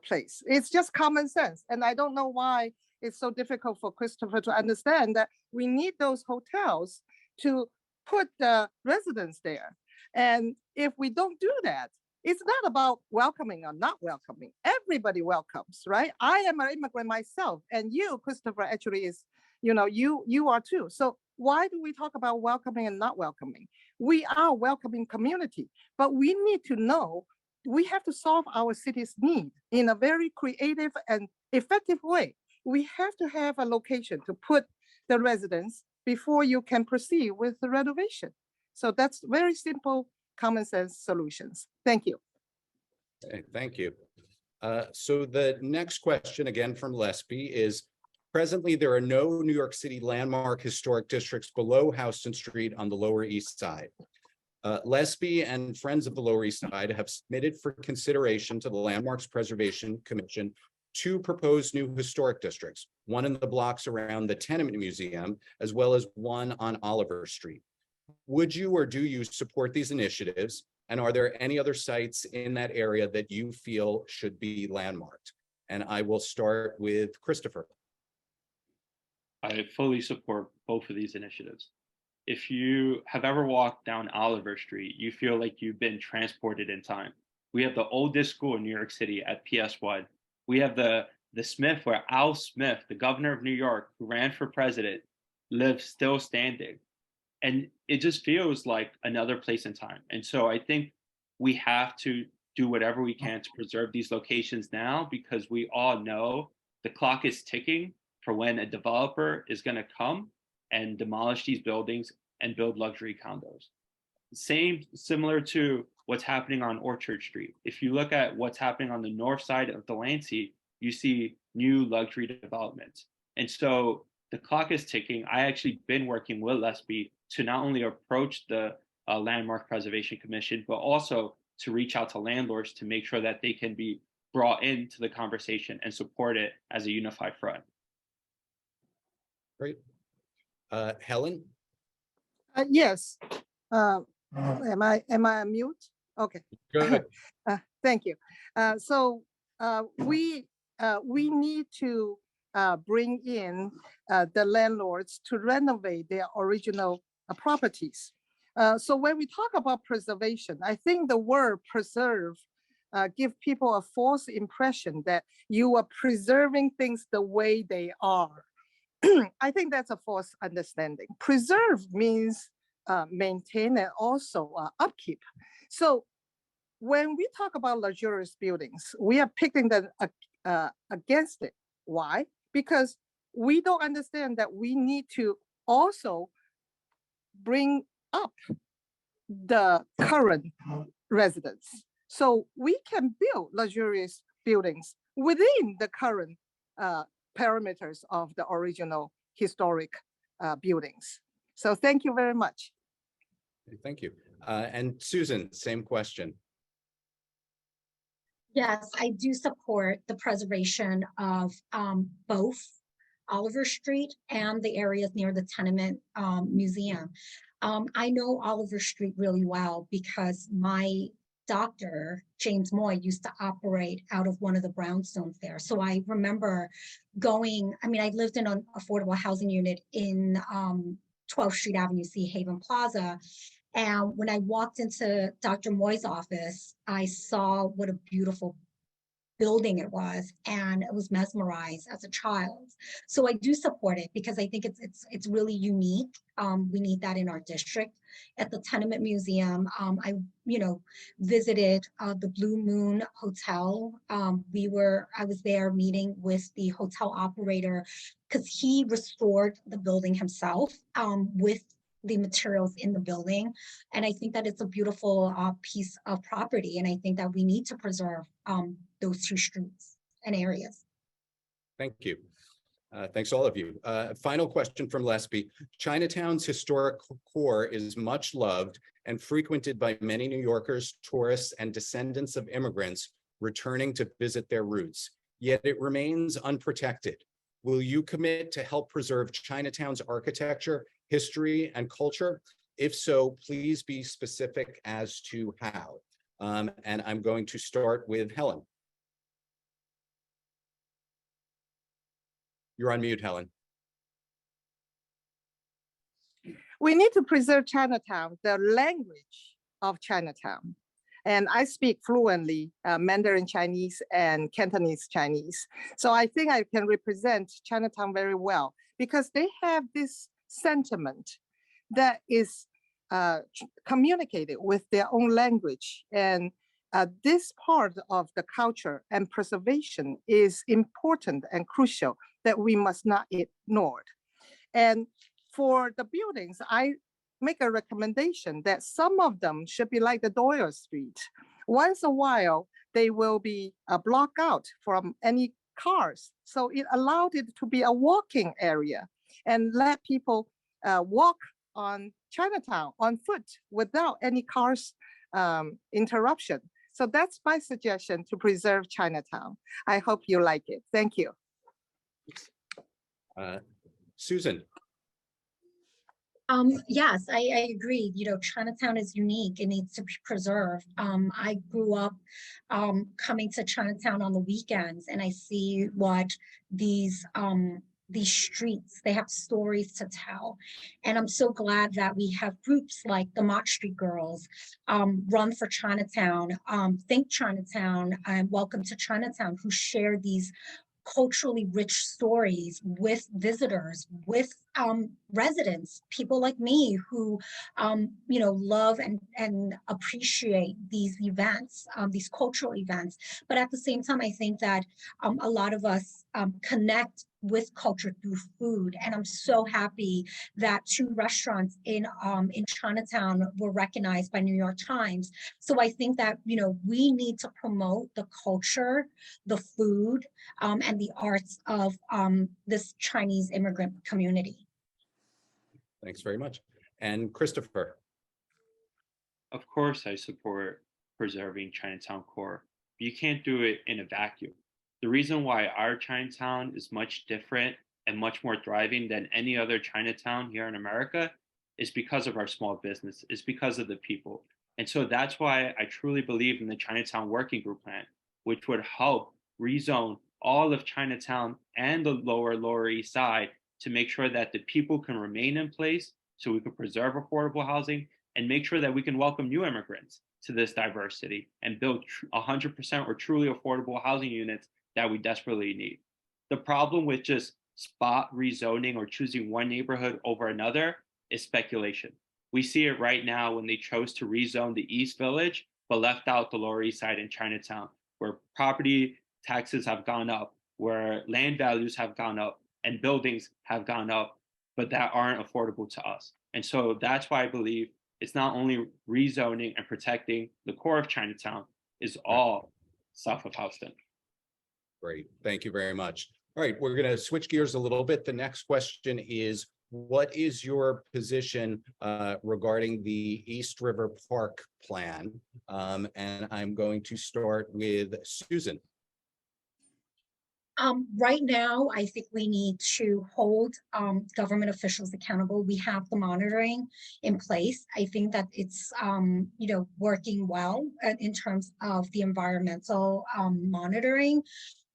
Speaker 4: place. It's just common sense. And I don't know why it's so difficult for Christopher to understand that we need those hotels to put the residents there. And if we don't do that, it's not about welcoming or not welcoming. Everybody welcomes, right? I am an immigrant myself, and you, Christopher, actually is, you are too. So why do we talk about welcoming and not welcoming? We are a welcoming community, but we need to know we have to solve our city's need in a very creative and effective way. We have to have a location to put the residents before you can proceed with the renovation. So that's very simple, common sense solutions. Thank you.
Speaker 1: Okay, thank you. So the next question, again from LESPI, is presently there are no New York City landmark historic districts below Houston Street on the Lower East Side. LESPI and Friends of the Lower East Side have submitted for consideration to the Landmarks Preservation Commission two proposed new historic districts, one in the blocks around the Tenement Museum, as well as one on Oliver Street. Would you or do you support these initiatives? And are there any other sites in that area that you feel should be landmarked? And I will start with Christopher.
Speaker 2: I fully support both of these initiatives. If you have ever walked down Oliver Street, you feel like you've been transported in time. We have the oldest school in New York City at PS1. We have the Smith where Al Smith, the governor of New York, who ran for president, lives still standing. And it just feels like another place in time. And so I think we have to do whatever we can to preserve these locations now, because we all know the clock is ticking for when a developer is going to come and demolish these buildings and build luxury condos. Similar to what's happening on Orchard Street. If you look at what's happening on the north side of Delancey, you see new luxury developments. And so the clock is ticking. I actually been working with LESPI to not only approach the Landmark Preservation Commission, but also to reach out to landlords to make sure that they can be brought into the conversation and support it as a unified front.
Speaker 1: Great. Helen?
Speaker 4: Yes. Am I on mute? Okay.
Speaker 1: Good.
Speaker 4: Thank you. So we need to bring in the landlords to renovate their original properties. So when we talk about preservation, I think the word preserve give people a false impression that you are preserving things the way they are. I think that's a false understanding. Preserve means maintain and also upkeep. So when we talk about luxurious buildings, we are picking them against it. Why? Because we don't understand that we need to also bring up the current residents. So we can build luxurious buildings within the current parameters of the original historic buildings. So thank you very much.
Speaker 1: Thank you. And Susan, same question.
Speaker 3: Yes, I do support the preservation of both Oliver Street and the areas near the Tenement Museum. I know Oliver Street really well because my doctor, James Moy, used to operate out of one of the brownstones there. So I remember going, I lived in an affordable housing unit in 12th Street Avenue C, Haven Plaza. And when I walked into Dr. Moy's office, I saw what a beautiful building it was, and it was mesmerized as a child. So I do support it because I think it's really unique. We need that in our district. At the Tenement Museum, I visited the Blue Moon Hotel. I was there meeting with the hotel operator because he restored the building himself with the materials in the building. And I think that it's a beautiful piece of property. And I think that we need to preserve those two streets and areas.
Speaker 1: Thank you. Thanks all of you. Final question from LESPI. Chinatown's historic core is much loved and frequented by many New Yorkers, tourists, and descendants of immigrants returning to visit their roots, yet it remains unprotected. Will you commit to help preserve Chinatown's architecture, history, and culture? If so, please be specific as to how. And I'm going to start with Helen. You're on mute, Helen.
Speaker 4: We need to preserve Chinatown, the language of Chinatown. And I speak fluently Mandarin Chinese and Cantonese Chinese. So I think I can represent Chinatown very well because they have this sentiment that is communicated with their own language. And this part of the culture and preservation is important and crucial that we must not ignore. And for the buildings, I make a recommendation that some of them should be like the Doyle Street. Once a while, they will be blocked out from any cars. So it allowed it to be a walking area and let people walk on Chinatown on foot without any cars interruption. So that's my suggestion to preserve Chinatown. I hope you like it. Thank you.
Speaker 1: Susan.
Speaker 3: Yes, I agree. You know, Chinatown is unique. It needs to be preserved. I grew up coming to Chinatown on the weekends, and I see what these streets, they have stories to tell. And I'm so glad that we have groups like the Mott Street Girls, Run for Chinatown, Think Chinatown, and Welcome to Chinatown, who share these culturally rich stories with visitors, with residents, people like me who, you know, love and appreciate these events, these cultural events. But at the same time, I think that a lot of us connect with culture through food. And I'm so happy that 2 restaurants in Chinatown were recognized by New York Times. So I think that, you know, we need to promote the culture, the food, and the arts of this Chinese immigrant community.
Speaker 1: Thanks very much. And Christopher.
Speaker 2: Of course, I support preserving Chinatown core. You can't do it in a vacuum. The reason why our Chinatown is much different and much more thriving than any other Chinatown here in America is because of our small business, is because of the people. And so that's why I truly believe in the Chinatown Working Group Plan, which would help rezone all of Chinatown and the Lower East Side to make sure that the people can remain in place so we can preserve affordable housing and make sure that we can welcome new immigrants to this diversity and build 100% or truly affordable housing units that we desperately need. The problem with just spot rezoning or choosing one neighborhood over another is speculation. We see it right now when they chose to rezone the East Village, but left out the Lower East Side in Chinatown, where property taxes have gone up, where land values have gone up, and buildings have gone up, but that aren't affordable to us. And so that's why I believe it's not only rezoning and protecting the core of Chinatown, is all south of Houston.
Speaker 1: Great, thank you very much. All right, we're going to switch gears a little bit. The next question is, what is your position regarding the East River Park plan? And I'm going to start with Susan.
Speaker 3: Right now, I think we need to hold government officials accountable. We have the monitoring in place. I think that it's you know, working well in terms of the environmental monitoring.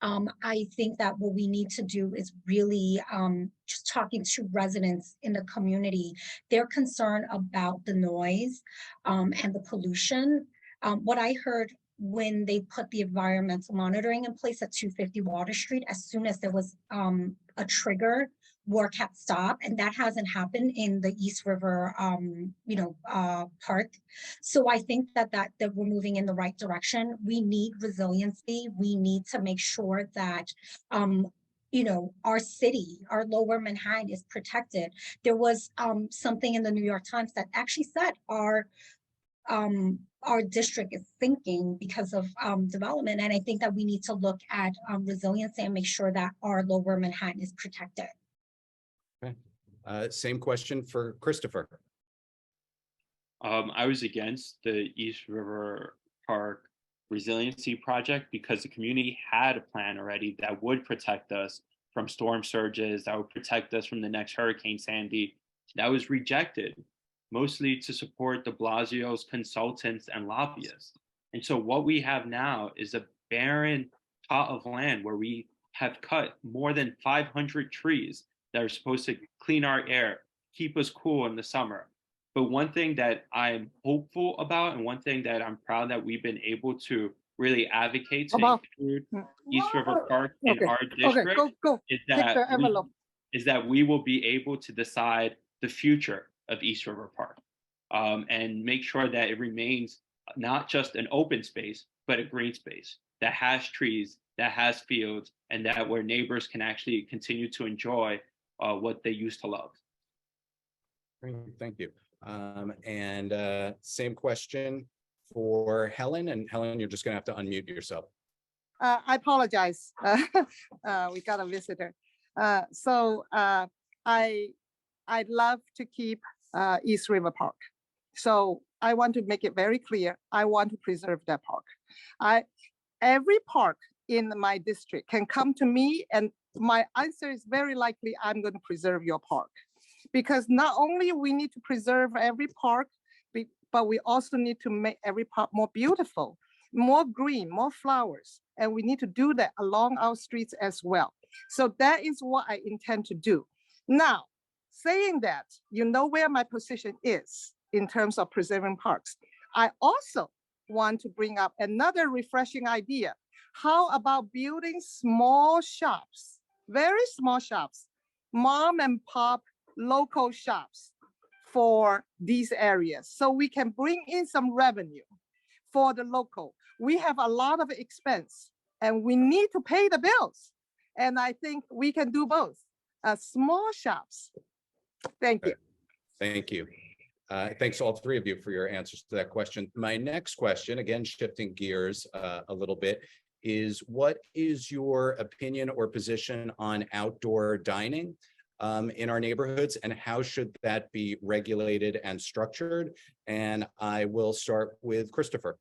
Speaker 3: I think that what we need to do is really just talking to residents in the community. They're concerned about the noise and the pollution. What I heard when they put the environmental monitoring in place at 250 Water Street, as soon as there was a trigger, work had stopped, and that hasn't happened in the East River, you know, park. So I think that we're moving in the right direction. We need resiliency. We need to make sure that you know, our city, our lower Manhattan is protected. There was something in the New York Times that actually said our district is sinking because of development. And I think that we need to look at resiliency and make sure that our lower Manhattan is protected.
Speaker 1: Okay. Same question for Christopher.
Speaker 2: I was against the East River Park resiliency project because the community had a plan already that would protect us from storm surges, that would protect us from the next Hurricane Sandy. That was rejected, mostly to support de Blasio's consultants and lobbyists. And so what we have now is a barren plot of land where we have cut more than 500 trees that are supposed to clean our air, keep us cool in the summer. But one thing that I'm hopeful about, and one thing that I'm proud that we've been able to really advocate to include East River Park in our district is that we will be able to decide the future of East River Park and make sure that it remains not just an open space, but a green space that has trees, that has fields, and that where neighbors can actually continue to enjoy what they used to love.
Speaker 1: Great, thank you. Same question for Helen. And Helen, you're just going to have to unmute yourself.
Speaker 4: I apologize. We got a visitor. I'd love to keep East River Park. So I want to make it very clear. I want to preserve that park. Every park in my district can come to me, and my answer is very likely I'm going to preserve your park. Because not only we need to preserve every park, but we also need to make every park more beautiful, more green, more flowers. And we need to do that along our streets as well. So that is what I intend to do. Now, saying that, you know where my position is in terms of preserving parks. I also want to bring up another refreshing idea. How about building small shops, very small shops, mom and pop local shops for these areas, so we can bring in some revenue for the local. We have a lot of expense and we need to pay the bills. And I think we can do both. Small shops. Thank you.
Speaker 1: Thank you. Thanks all three of you for your answers to that question. My next question, again, shifting gears a little bit, is what is your opinion or position on outdoor dining in our neighborhoods, and how should that be regulated and structured? And I will start with Christopher.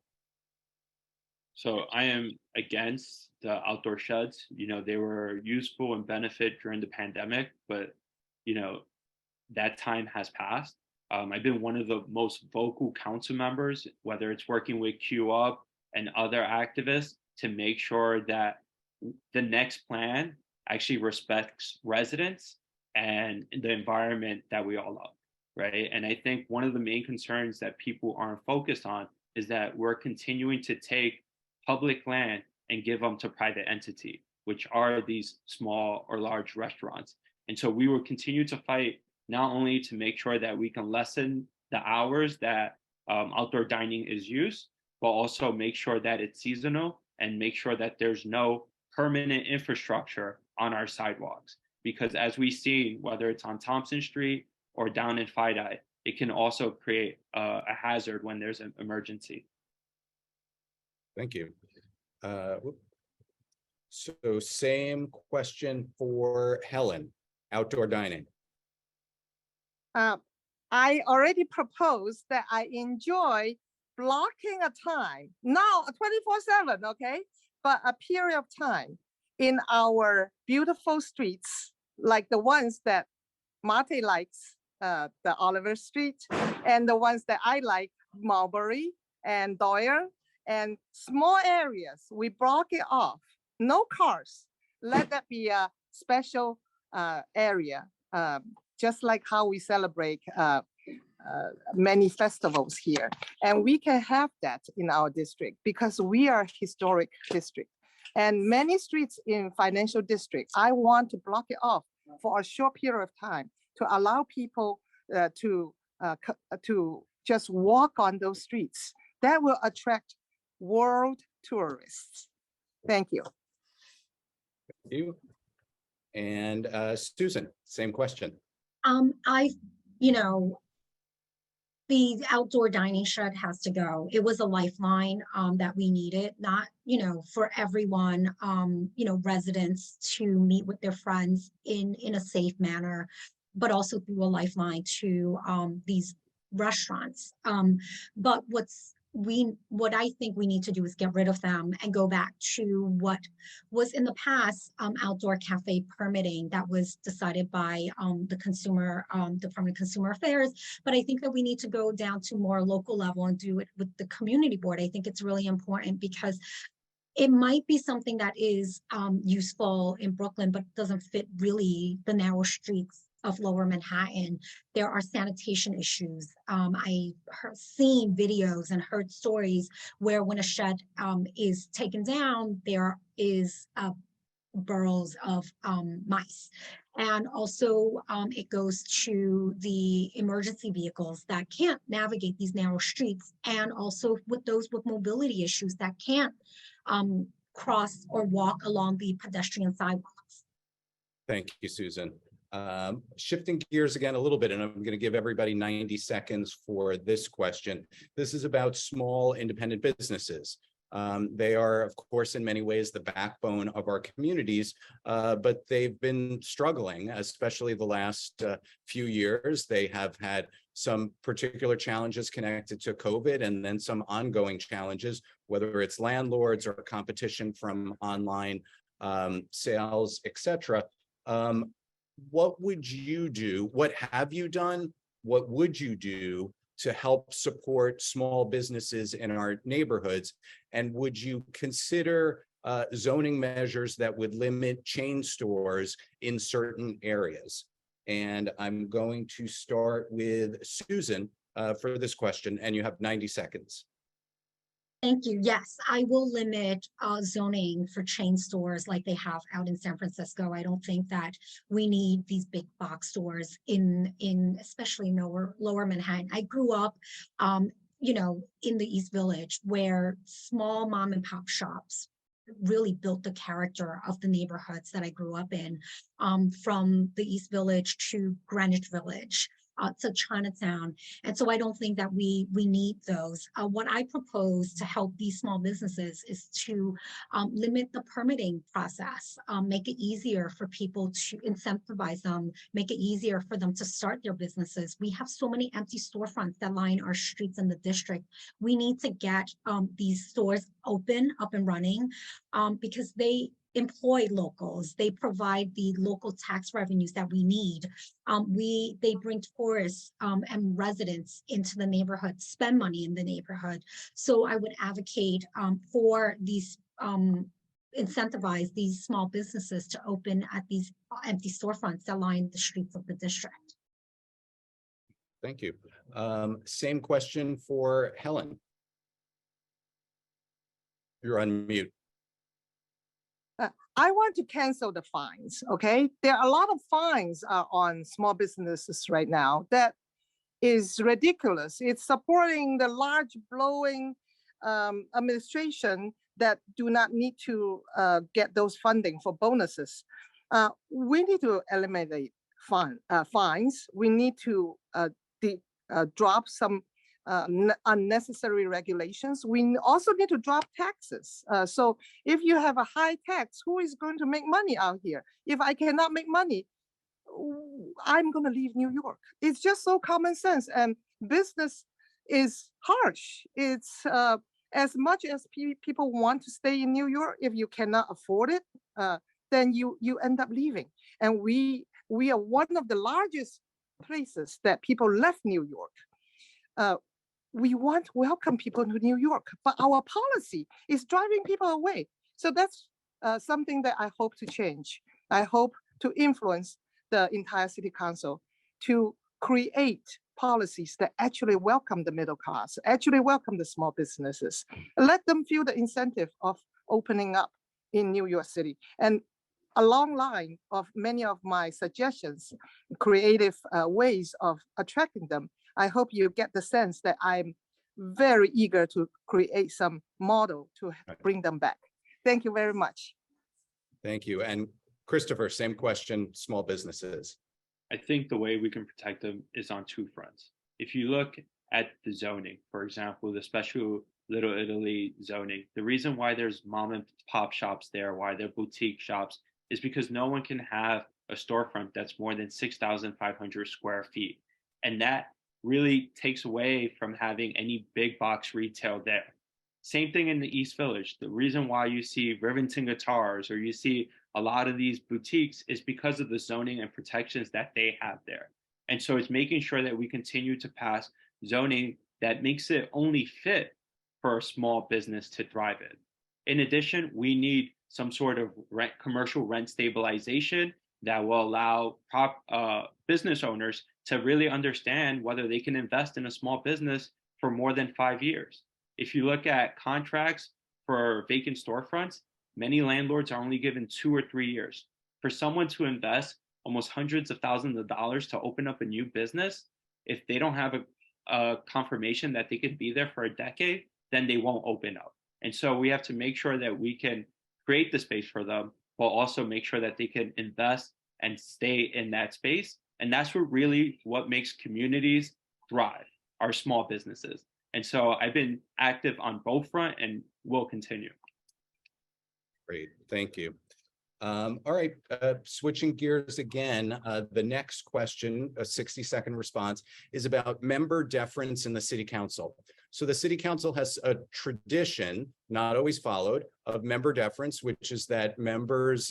Speaker 2: So I am against the outdoor sheds. You know, they were useful and benefit during the pandemic, but you know, that time has passed. I've been one of the most vocal council members, whether it's working with Q Up and other activists, to make sure that the next plan actually respects residents and the environment that we all love, right? And I think one of the main concerns that people aren't focused on is that we're continuing to take public land and give them to private entity, which are these small or large restaurants. And so we will continue to fight not only to make sure that we can lessen the hours that outdoor dining is used, but also make sure that it's seasonal and make sure that there's no permanent infrastructure on our sidewalks. Because as we see, whether it's on Thompson Street or down in Fidei, it can also create a hazard when there's an emergency.
Speaker 1: Thank you. So same question for Helen, outdoor dining.
Speaker 4: I already proposed that I enjoy blocking a time, not 24/7, okay? But a period of time in our beautiful streets, like the ones that Marte likes, the Oliver Street, and the ones that I like, Mulberry and Doyle, and small areas, we block it off. No cars. Let that be a special area, just like how we celebrate many festivals here. And we can have that in our district because we are a historic district. And many streets in financial district, I want to block it off for a short period of time to allow people to just walk on those streets. That will attract world tourists. Thank you.
Speaker 1: Thank you. And Susan, same question.
Speaker 3: The outdoor dining shed has to go. It was a lifeline that we needed, not, for everyone, residents to meet with their friends in a safe manner, but also through a lifeline to these restaurants. But what I think we need to do is get rid of them and go back to what was in the past outdoor cafe permitting that was decided by the Department of Consumer Affairs. But I think that we need to go down to more local level and do it with the community board. I think it's really important because it might be something that is useful in Brooklyn, but doesn't fit really the narrow streets of Lower Manhattan. There are sanitation issues. I seen videos and heard stories where when a shed is taken down, there is burrows of mice. And also it goes to the emergency vehicles that can't navigate these narrow streets, and also with those with mobility issues that can't cross or walk along the pedestrian sidewalks.
Speaker 1: Thank you, Susan. Shifting gears again a little bit, and I'm going to give everybody 90 seconds for this question. This is about small independent businesses. They are, of course, in many ways, the backbone of our communities, but they've been struggling, especially the last few years. They have had some particular challenges connected to COVID, and then some ongoing challenges, whether it's landlords or competition from online sales, etc. What would you do? What have you done? What would you do to help support small businesses in our neighborhoods? And would you consider zoning measures that would limit chain stores in certain areas? And I'm going to start with Susan for this question, and you have 90 seconds.
Speaker 3: Thank you. Yes, I will limit zoning for chain stores like they have out in San Francisco. I don't think that we need these big box stores in especially lower Manhattan. I grew up, in the East Village, where small mom and pop shops really built the character of the neighborhoods that I grew up in, from the East Village to Greenwich Village. To Chinatown. And so I don't think that we need those. What I propose to help these small businesses is to limit the permitting process, make it easier for people to incentivize them, make it easier for them to start their businesses. We have so many empty storefronts that line our streets in the district. We need to get these stores up and running, because they employ locals. They provide the local tax revenues that we need. They bring tourists and residents into the neighborhood, spend money in the neighborhood. So I would advocate for these, incentivize these small businesses to open at these empty storefronts that line the streets of the district.
Speaker 1: Thank you. Same question for Helen. You're on mute.
Speaker 4: I want to cancel the fines, okay? There are a lot of fines on small businesses right now that is ridiculous. It's supporting the large blowing administration that do not need to get those funding for bonuses. We need to eliminate fines. We need to drop some unnecessary regulations. We also need to drop taxes. So if you have a high tax, who is going to make money out here? If I cannot make money, I'm going to leave New York. It's just so common sense. And business is harsh. It's as much as people want to stay in New York, if you cannot afford it, then you end up leaving. And we are one of the largest places that people left New York. We want to welcome people to New York, but our policy is driving people away. So that's something that I hope to change. I hope to influence the entire city council to create policies that actually welcome the middle class, actually welcome the small businesses, let them feel the incentive of opening up in New York City. And along line of many of my suggestions, creative ways of attracting them, I hope you get the sense that I'm very eager to create some model to bring them back. Thank you very much.
Speaker 1: Thank you. And Christopher, same question, small businesses.
Speaker 2: I think the way we can protect them is on two fronts. If you look at the zoning, for example, the special Little Italy zoning, the reason why there's mom and pop shops there, why they're boutique shops, is because no one can have a storefront that's more than 6,500 square feet. And that really takes away from having any big box retail there. Same thing in the East Village. The reason why you see Rivington Guitars or you see a lot of these boutiques is because of the zoning and protections that they have there. And so it's making sure that we continue to pass zoning that makes it only fit for a small business to thrive in. In addition, we need some sort of commercial rent stabilization that will allow business owners to really understand whether they can invest in a small business for more than 5 years. If you look at contracts for vacant storefronts, many landlords are only given 2 or 3 years. For someone to invest almost hundreds of thousands of dollars to open up a new business, if they don't have a confirmation that they could be there for a decade, then they won't open up. And so we have to make sure that we can create the space for them, but also make sure that they can invest and stay in that space. And that's what makes communities thrive, our small businesses. And so I've been active on both fronts and will continue.
Speaker 1: Great, thank you. All right, switching gears again, the next question, a 60-second response, is about member deference in the City Council. So the City Council has a tradition, not always followed, of member deference, which is that members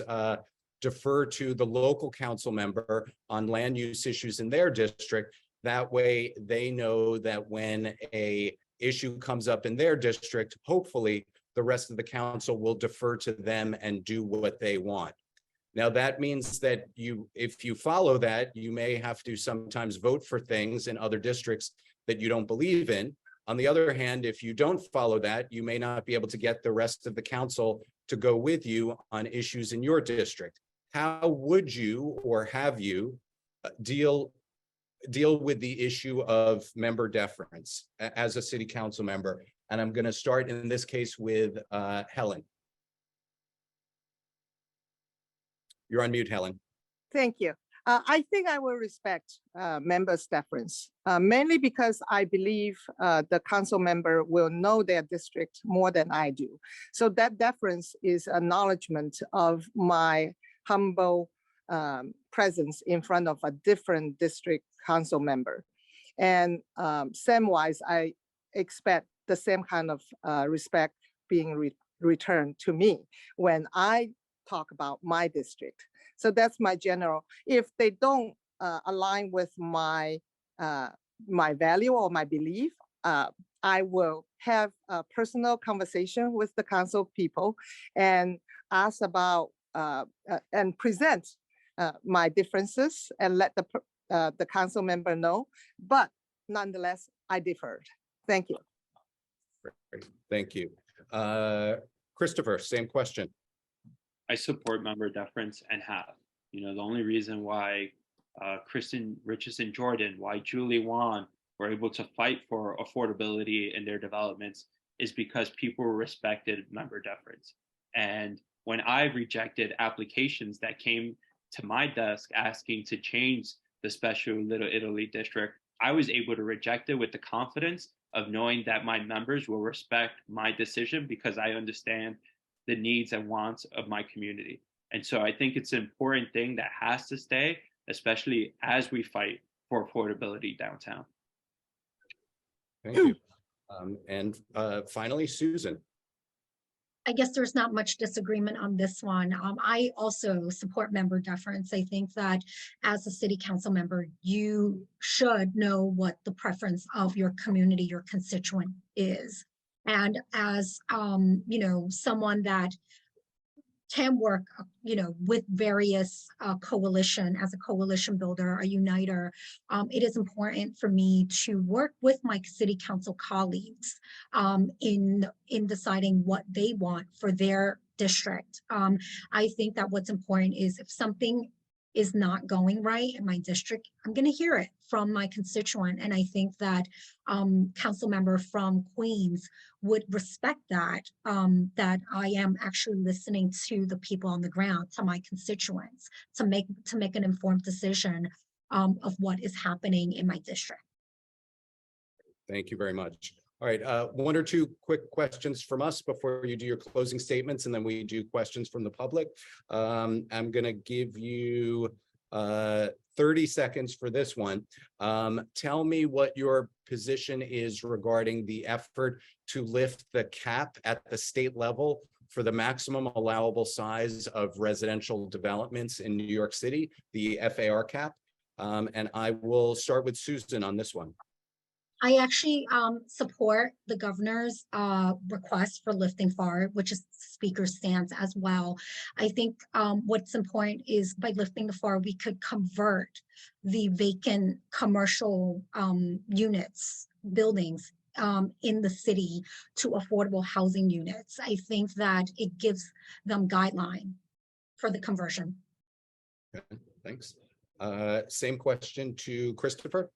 Speaker 1: defer to the local council member on land use issues in their district. That way they know that when a issue comes up in their district, hopefully the rest of the council will defer to them and do what they want. Now that means that if you follow that, you may have to sometimes vote for things in other districts that you don't believe in. On the other hand, if you don't follow that, you may not be able to get the rest of the council to go with you on issues in your district. How would you or have you deal with the issue of member deference as a city council member? And I'm going to start in this case with Helen. You're on mute, Helen.
Speaker 4: Thank you. I think I will respect members' deference, mainly because I believe the council member will know their district more than I do. So that deference is acknowledgement of my humble presence in front of a different district council member. And same-wise, I expect the same kind of respect being returned to me when I talk about my district. So that's my general. If they don't align with my value or my belief, I will have a personal conversation with the council people and ask about and present my differences and let the council member know. But nonetheless, I deferred. Thank you.
Speaker 1: Great. Thank you. Christopher, same question.
Speaker 2: I support member deference and have. The only reason why Kristen Richardson Jordan, why Julie Wan were able to fight for affordability in their developments is because people respected member deference. And when I rejected applications that came to my desk asking to change the special Little Italy district, I was able to reject it with the confidence of knowing that my members will respect my decision because I understand the needs and wants of my community. And so I think it's an important thing that has to stay, especially as we fight for affordability downtown.
Speaker 1: Thank you. And finally, Susan.
Speaker 3: I guess there's not much disagreement on this one. I also support member deference. I think that as a city council member, you should know what the preference of your community, your constituent is. And as, someone that can work, with various coalition, as a coalition builder, a uniter, it is important for me to work with my city council colleagues in deciding what they want for their district. I think that what's important is if something is not going right in my district, I'm going to hear it from my constituent. And I think that council member from Queens would respect that, that I am actually listening to the people on the ground, to my constituents, to make an informed decision of what is happening in my district.
Speaker 1: Thank you very much. All right, one or two quick questions from us before you do your closing statements, and then we do questions from the public. I'm going to give you 30 seconds for this one. Tell me what your position is regarding the effort to lift the cap at the state level for the maximum allowable size of residential developments in New York City, the FAR cap. And I will start with Susan on this one.
Speaker 3: I actually support the governor's request for lifting FAR, which is speaker's stance as well. I think what's important is by lifting the FAR, we could convert the vacant commercial units, buildings in the city to affordable housing units. I think that it gives them guideline for the conversion.
Speaker 1: Okay, thanks. Same question to Christopher.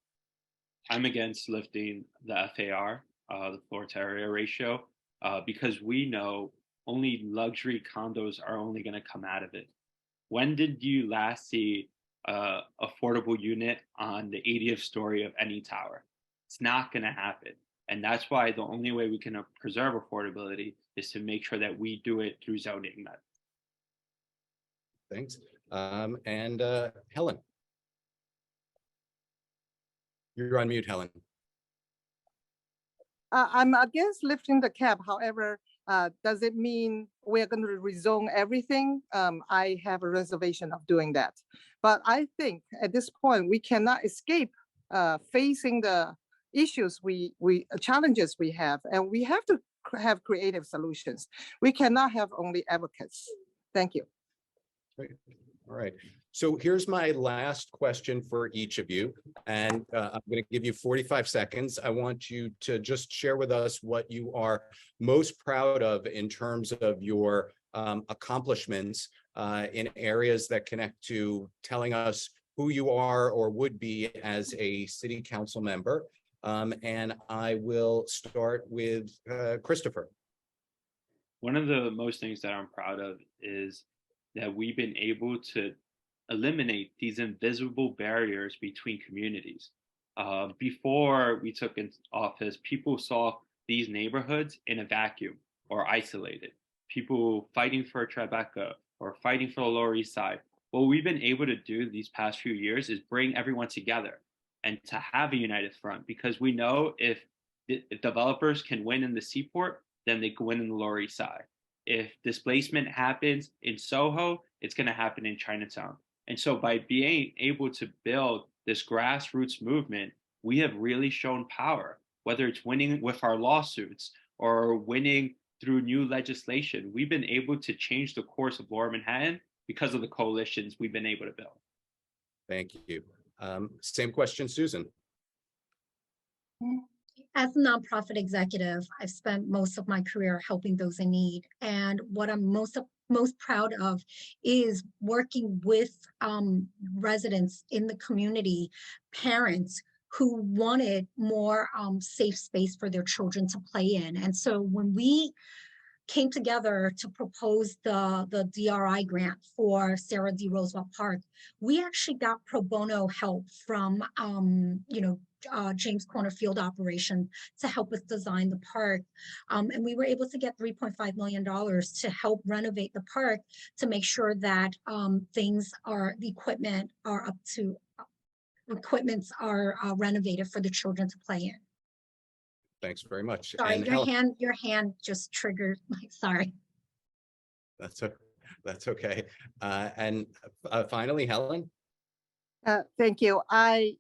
Speaker 2: I'm against lifting the FAR, the floor to area ratio, because we know only luxury condos are only going to come out of it. When did you last see an affordable unit on the 80th story of any tower? It's not going to happen. And that's why the only way we can preserve affordability is to make sure that we do it through zoning methods.
Speaker 1: Thanks. And Helen. You're on mute, Helen.
Speaker 4: I'm against lifting the cap. However, does it mean we're going to rezone everything? I have a reservation of doing that. But I think at this point, we cannot escape facing the issues challenges we have, and we have to have creative solutions. We cannot have only advocates. Thank you.
Speaker 1: Great. All right. So here's my last question for each of you, and I'm going to give you 45 seconds. I want you to just share with us what you are most proud of in terms of your accomplishments in areas that connect to telling us who you are or would be as a city council member. And I will start with Christopher.
Speaker 2: One of the most things that I'm proud of is that we've been able to eliminate these invisible barriers between communities. Before we took into office, people saw these neighborhoods in a vacuum or isolated. People fighting for Tribeca or fighting for the Lower East Side. What we've been able to do these past few years is bring everyone together and to have a united front, because we know if developers can win in the Seaport, then they can win in the Lower East Side. If displacement happens in Soho, it's going to happen in Chinatown. And so by being able to build this grassroots movement, we have really shown power, whether it's winning with our lawsuits or winning through new legislation. We've been able to change the course of Lower Manhattan because of the coalitions we've been able to build.
Speaker 1: Thank you. Same question, Susan.
Speaker 3: As a nonprofit executive, I've spent most of my career helping those in need. And what I'm most proud of is working with residents in the community, parents who wanted more safe space for their children to play in. And so when we came together to propose the DRI grant for Sarah D. Roosevelt Park, we actually got pro bono help from James Corner Field Operation to help us design the park. And we were able to get $3.5 million to help renovate the park to make sure that the equipments are renovated for the children to play in.
Speaker 1: Thanks very much.
Speaker 3: Sorry,
Speaker 1: and
Speaker 3: your hand just triggered. Sorry.
Speaker 1: That's okay. And finally, Helen.
Speaker 4: Thank you. I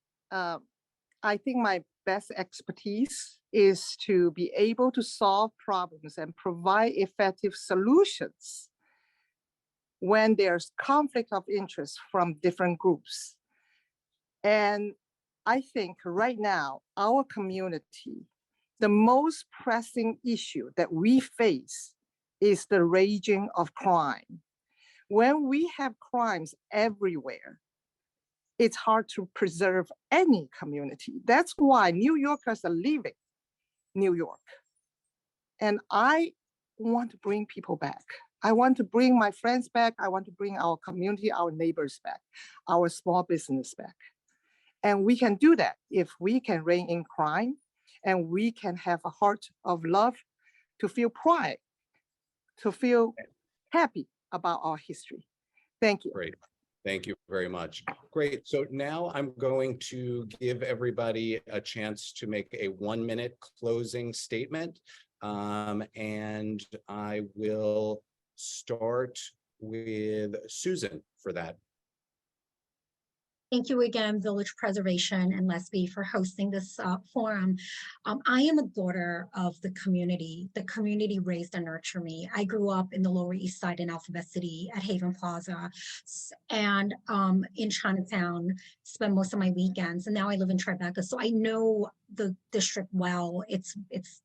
Speaker 4: think my best expertise is to be able to solve problems and provide effective solutions when there's conflict of interest from different groups. And I think right now, our community, the most pressing issue that we face is the raging of crime. When we have crimes everywhere, it's hard to preserve any community. That's why New Yorkers are leaving New York. And I want to bring people back. I want to bring my friends back. I want to bring our community, our neighbors back, our small business back. And we can do that if we can rein in crime and we can have a heart of love to feel pride, to feel happy about our history. Thank you.
Speaker 1: Great. Thank you very much. Great. So now I'm going to give everybody a chance to make a 1-minute closing statement. And I will start with Susan for that.
Speaker 3: Thank you again, Village Preservation and LESPI, for hosting this forum. I am a daughter of the community. The community raised and nurtured me. I grew up in the Lower East Side in Alphabet City at Haven Plaza and in Chinatown, spent most of my weekends. And now I live in Tribeca. So I know the district well. It's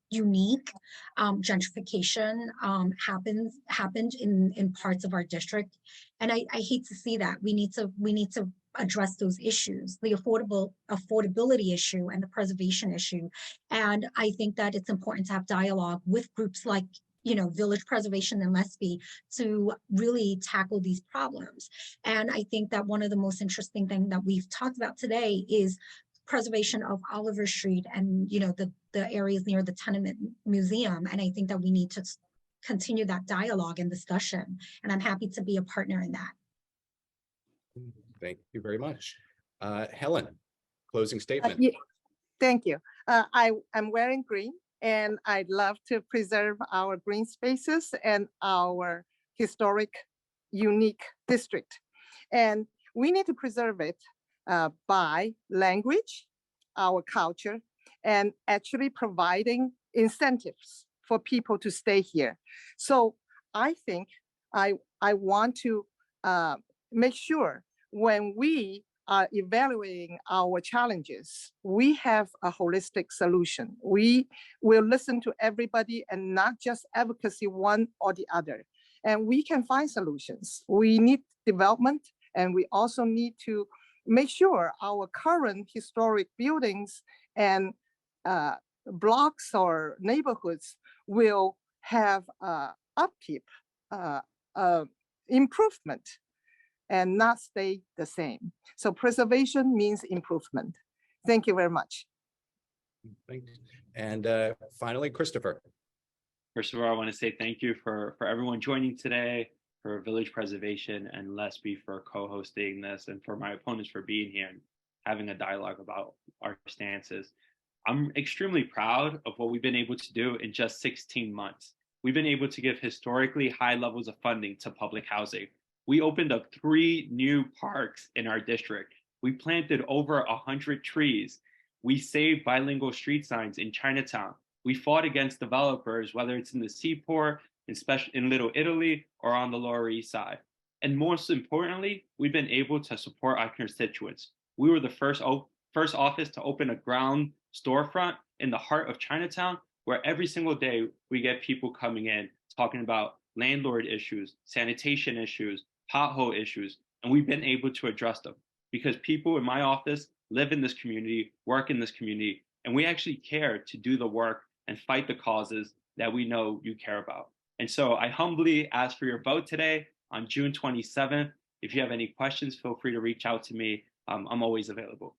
Speaker 3: unique. Gentrification happened in parts of our district. And I hate to see that. We need to address those issues, the affordability issue and the preservation issue. And I think that it's important to have dialogue with groups like, Village Preservation and LESPI to really tackle these problems. And I think that one of the most interesting things that we've talked about today is preservation of Oliver Street and, the areas near the Tenement Museum. And I think that we need to continue that dialogue and discussion. And I'm happy to be a partner in that.
Speaker 1: Thank you very much. Helen, closing statement.
Speaker 4: Yeah, thank you. I'm wearing green, and I'd love to preserve our green spaces and our historic, unique district. And we need to preserve it by language, our culture, and actually providing incentives for people to stay here. So I think I want to make sure when we are evaluating our challenges, we have a holistic solution. We will listen to everybody and not just advocacy one or the other. And we can find solutions. We need development, and we also need to make sure our current historic buildings and blocks or neighborhoods will have upkeep, improvement, and not stay the same. So preservation means improvement. Thank you very much.
Speaker 1: Thanks. And finally, Christopher.
Speaker 2: First of all, I want to say thank you for everyone joining today, for Village Preservation and LESPI for co-hosting this, and for my opponents for being here and having a dialogue about our stances. I'm extremely proud of what we've been able to do in just 16 months. We've been able to give historically high levels of funding to public housing. We opened up 3 new parks in our district. We planted over 100 trees. We saved bilingual street signs in Chinatown. We fought against developers, whether it's in the Seaport, in Little Italy, or on the Lower East Side. And most importantly, we've been able to support our constituents. We were the first office to open a ground storefront in the heart of Chinatown, where every single day we get people coming in talking about landlord issues, sanitation issues, pothole issues, and we've been able to address them because people in my office live in this community, work in this community, and we actually care to do the work and fight the causes that we know you care about. And so I humbly ask for your vote today on June 27th. If you have any questions, feel free to reach out to me. I'm always available.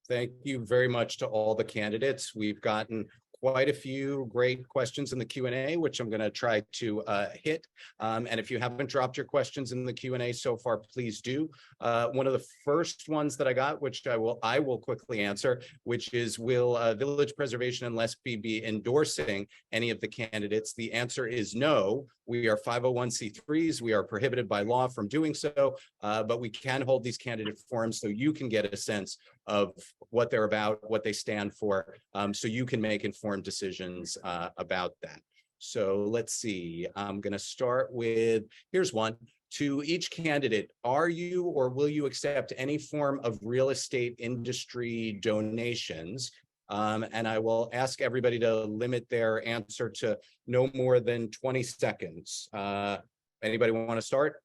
Speaker 1: Thank you very much to all the candidates. We've gotten quite a few great questions in the Q&A, which I'm going to try to hit. And if you haven't dropped your questions in the Q&A so far, please do. One of the first ones that I got, which I will quickly answer, which is, will Village Preservation and LESPI be endorsing any of the candidates? The answer is no. We are 501c3s. We are prohibited by law from doing so, but we can hold these candidate forums so you can get a sense of what they're about, what they stand for, so you can make informed decisions about that. So let's see, I'm going to start with, here's one. To each candidate, are you or will you accept any form of real estate industry donations? And I will ask everybody to limit their answer to no more than 20 seconds. Anybody want to start?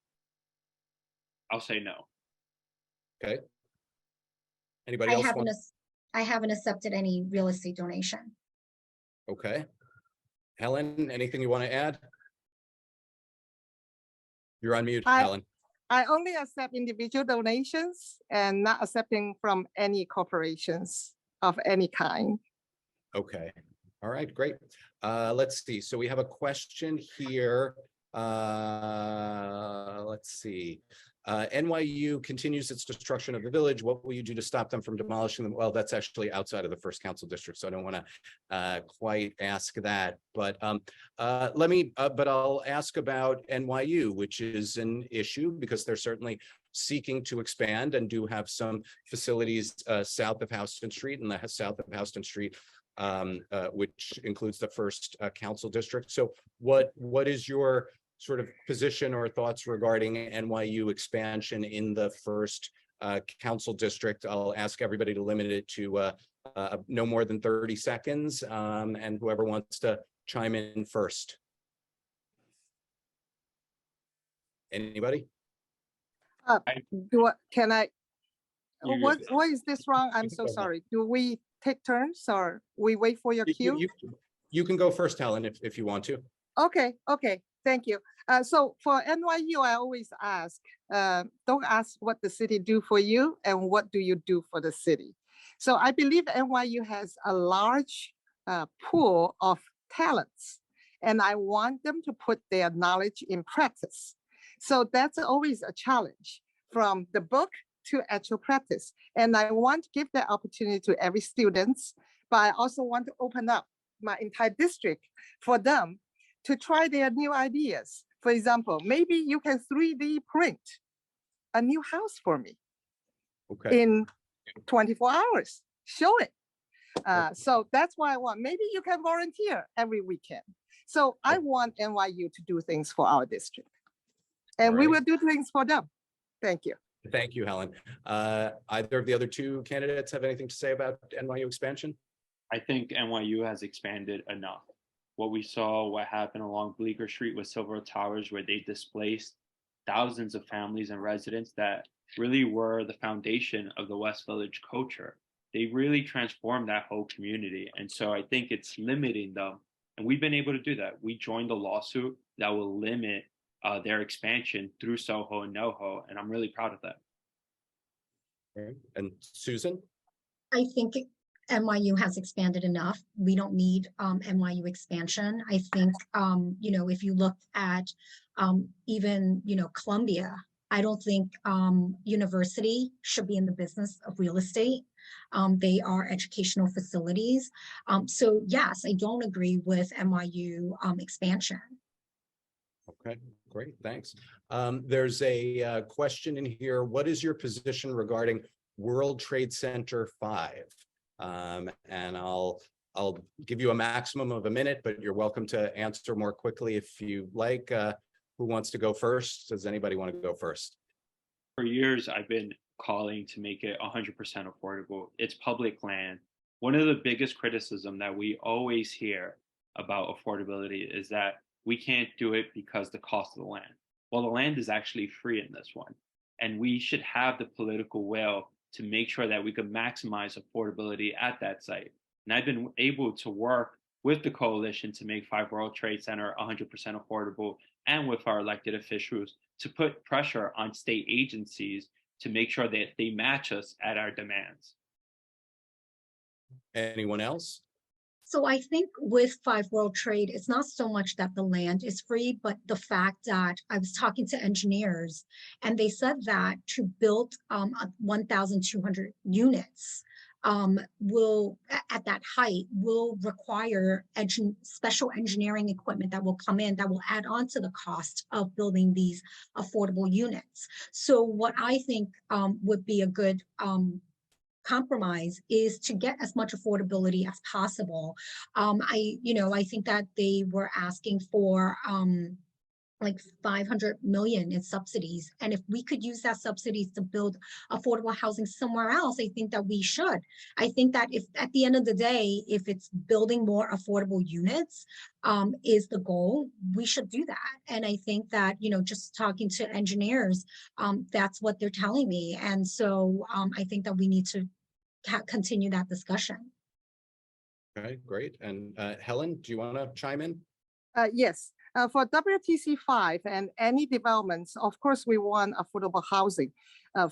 Speaker 2: I'll say no.
Speaker 1: Okay. Anybody
Speaker 3: I
Speaker 1: else
Speaker 3: haven't,
Speaker 1: want?
Speaker 3: I haven't accepted any real estate donation.
Speaker 1: Okay. Helen, anything you want to add? You're on mute, Helen.
Speaker 4: I only accept individual donations and not accepting from any corporations of any kind.
Speaker 1: Okay. All right, great. Let's see. So we have a question here. Let's see. NYU continues its destruction of the village. What will you do to stop them from demolishing them? Well, that's actually outside of the first council district, so I don't want to quite ask that. But but I'll ask about NYU, which is an issue because they're certainly seeking to expand and do have some facilities south of Houston Street and the south of Houston Street, which includes the first council district. So what is your sort of position or thoughts regarding NYU expansion in the first council district? I'll ask everybody to limit it to no more than 30 seconds, and whoever wants to chime in first. Anybody?
Speaker 4: Can I? What is this wrong? I'm so sorry. Do we take turns or we wait for your cue?
Speaker 1: You can go first, Helen, if you want to.
Speaker 4: Okay, thank you. So for NYU, I always ask, don't ask what the city do for you and what do you do for the city. So I believe NYU has a large pool of talents, and I want them to put their knowledge in practice. So that's always a challenge, from the book to actual practice. And I want to give that opportunity to every student, but I also want to open up my entire district for them to try their new ideas. For example, maybe you can 3D print a new house for me in 24 hours, show it. So that's why I want, maybe you can volunteer every weekend. So I want NYU to do things for our district, and we will do things for them. Thank you.
Speaker 1: Thank you, Helen. Either of the other two candidates have anything to say about NYU expansion?
Speaker 2: I think NYU has expanded enough. What we saw, what happened along Bleecker Street with Silver Towers, where they displaced thousands of families and residents that really were the foundation of the West Village culture. They really transformed that whole community. And so I think it's limiting them. And we've been able to do that. We joined a lawsuit that will limit their expansion through Soho and NoHo. And I'm really proud of that.
Speaker 1: And Susan?
Speaker 3: I think NYU has expanded enough. We don't need NYU expansion. I think, if you look at even, Columbia, I don't think university should be in the business of real estate. They are educational facilities. So yes, I don't agree with NYU expansion.
Speaker 1: Okay, great, thanks. There's a question in here. What is your position regarding World Trade Center 5? And I'll give you a maximum of a minute, but you're welcome to answer more quickly if you like. Who wants to go first? Does anybody want to go first?
Speaker 2: For years, I've been calling to make it 100% affordable. It's public land. One of the biggest criticism that we always hear about affordability is that we can't do it because the cost of the land. Well, the land is actually free in this one. And we should have the political will to make sure that we can maximize affordability at that site. And I've been able to work with the coalition to make 5 World Trade Center 100% affordable, and with our elected officials to put pressure on state agencies to make sure that they match us at our demands.
Speaker 1: Anyone else?
Speaker 3: So I think with 5 World Trade, it's not so much that the land is free, but the fact that I was talking to engineers and they said that to build 1,200 units will, at that height, will require special engineering equipment that will come in that will add on to the cost of building these affordable units. So what I think would be a good compromise is to get as much affordability as possible. I think that they were asking for like 500 million in subsidies. And if we could use that subsidies to build affordable housing somewhere else, I think that we should. I think that if at the end of the day, if it's building more affordable units is the goal, we should do that. And I think that, you know, just talking to engineers, that's what they're telling me. And so I think that we need to continue that discussion.
Speaker 1: Okay, great. And Helen, do you want to chime in?
Speaker 4: Yes. For WTC 5 and any developments, of course, we want affordable housing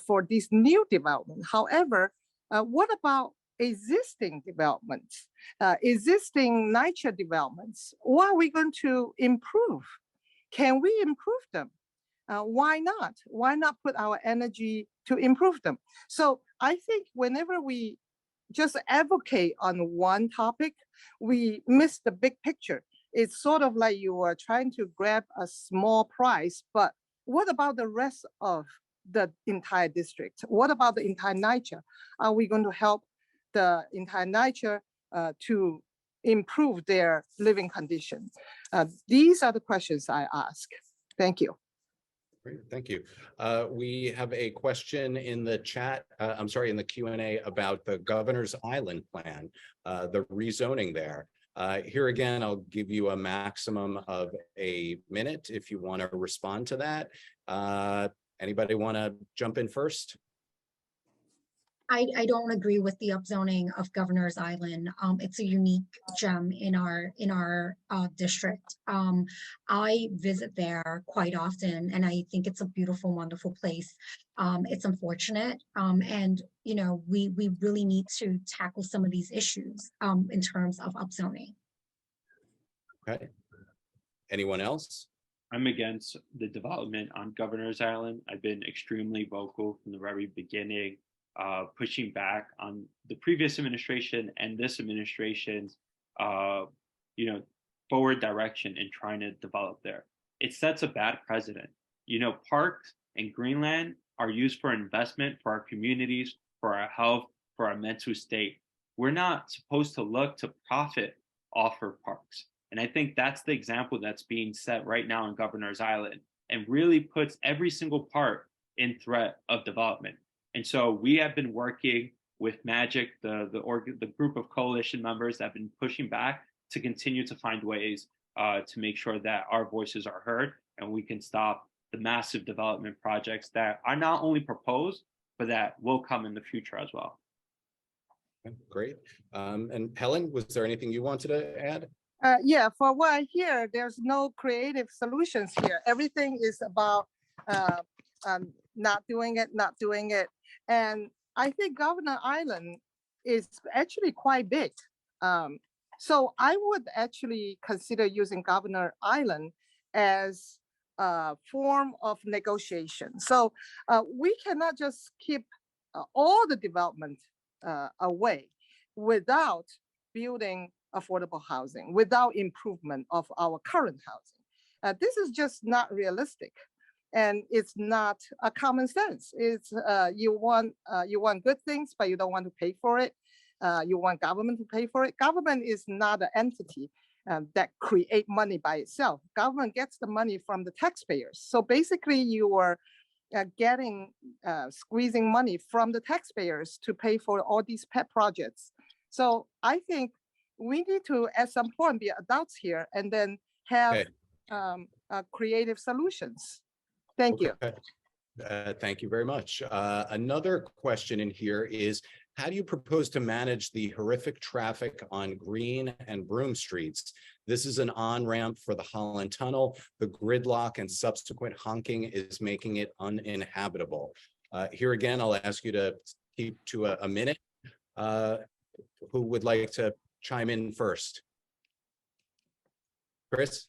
Speaker 4: for this new development. However, what about existing developments, existing nature developments? What are we going to improve? Can we improve them? Why not? Why not put our energy to improve them? So I think whenever we just advocate on one topic, we miss the big picture. It's sort of like you are trying to grab a small prize, but what about the rest of the entire district? What about the entire nature? Are we going to help the entire nature to improve their living conditions? These are the questions I ask. Thank you.
Speaker 1: Great, thank you. We have a question in the chat, I'm sorry, in the Q&A about the Governor's Island plan, the rezoning there. Here again, I'll give you a maximum of a minute if you want to respond to that. Anybody want to jump in first?
Speaker 3: I don't agree with the upzoning of Governor's Island. It's a unique gem in our district. I visit there quite often, and I think it's a beautiful, wonderful place. It's unfortunate, and you know, we really need to tackle some of these issues in terms of upzoning.
Speaker 1: Okay. Anyone else?
Speaker 2: I'm against the development on Governor's Island. I've been extremely vocal from the very beginning, pushing back on the previous administration and this administration's, forward direction in trying to develop there. It sets a bad precedent. You know, parks and Greenland are used for investment for our communities, for our health, for our mental state. We're not supposed to look to profit off of parks. And I think that's the example that's being set right now on Governor's Island and really puts every single part in threat of development. And so we have been working with MAGIC, the group of coalition members that have been pushing back to continue to find ways to make sure that our voices are heard and we can stop the massive development projects that are not only proposed, but that will come in the future as well.
Speaker 1: Okay, great. And Helen, was there anything you wanted to add?
Speaker 4: Yeah, for what I hear, there's no creative solutions here. Everything is about not doing it. And I think Governor Island is actually quite big. So I would actually consider using Governor Island as a form of negotiation. So we cannot just keep all the development away without building affordable housing, without improvement of our current housing. This is just not realistic. And it's not a common sense. It's you want good things, but you don't want to pay for it. You want government to pay for it. Government is not an entity that create money by itself. Government gets the money from the taxpayers. So basically, you are squeezing money from the taxpayers to pay for all these pet projects. So I think we need to, at some point, be adults here and then have creative solutions. Thank you.
Speaker 1: Thank you very much. Another question in here is, how do you propose to manage the horrific traffic on Green and Broome Streets? This is an on-ramp for the Holland Tunnel. The gridlock and subsequent honking is making it uninhabitable. Here again, I'll ask you to keep to a minute. Who would like to chime in first? Chris?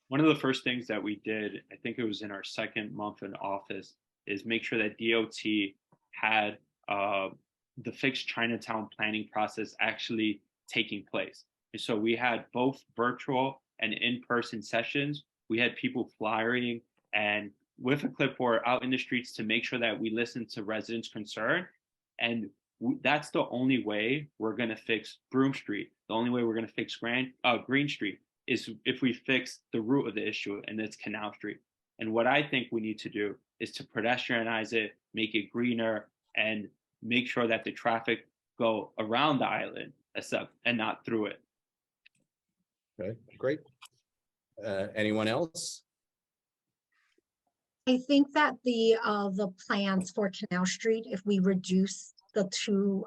Speaker 2: One of the first things that we did, I think it was in our second month in office, is make sure that DOT had the fixed Chinatown planning process actually taking place. And so we had both virtual and in-person sessions. We had people flyering and with a clipboard out in the streets to make sure that we listened to residents' concern. And that's the only way we're going to fix Broome Street. The only way we're going to fix Green Street. is if we fix the root of the issue, and it's Canal Street. And what I think we need to do is to pedestrianize it, make it greener, and make sure that the traffic go around the island and not through it.
Speaker 1: Okay, great. Anyone else?
Speaker 3: I think that the plans for Canal Street, if we reduce the two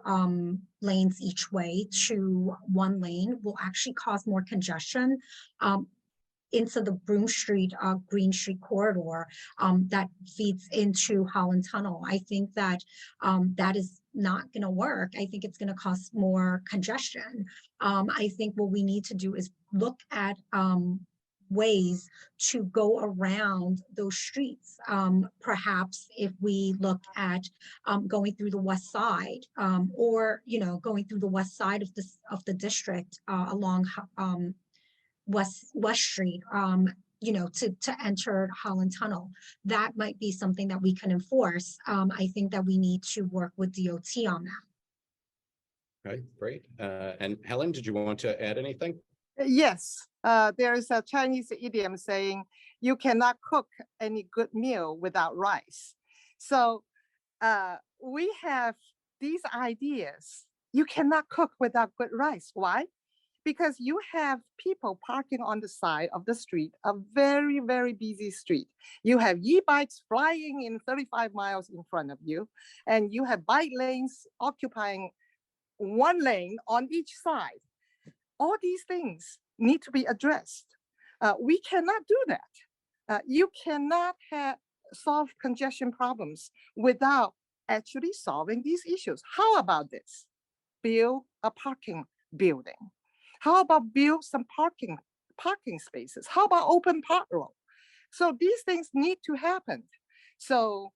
Speaker 3: lanes each way to one lane, will actually cause more congestion into the Broome Street, Green Street corridor that feeds into Holland Tunnel. I think that that is not going to work. I think it's going to cause more congestion. I think what we need to do is look at ways to go around those streets. Perhaps if we look at going through the west side, or going through the west side of the district along West Street, to enter Holland Tunnel. That might be something that we can enforce. I think that we need to work with DOT on that.
Speaker 1: Okay, great. And Helen, did you want to add anything?
Speaker 4: Yes, there is a Chinese idiom saying, you cannot cook any good meal without rice. So we have these ideas. You cannot cook without good rice. Why? Because you have people parking on the side of the street, a very, very busy street. You have e-bikes flying in 35 miles in front of you, and you have bike lanes occupying one lane on each side. All these things need to be addressed. We cannot do that. You cannot solve congestion problems without actually solving these issues. How about this? Build a parking building. How about build some parking spaces? How about open park road? So these things need to happen. So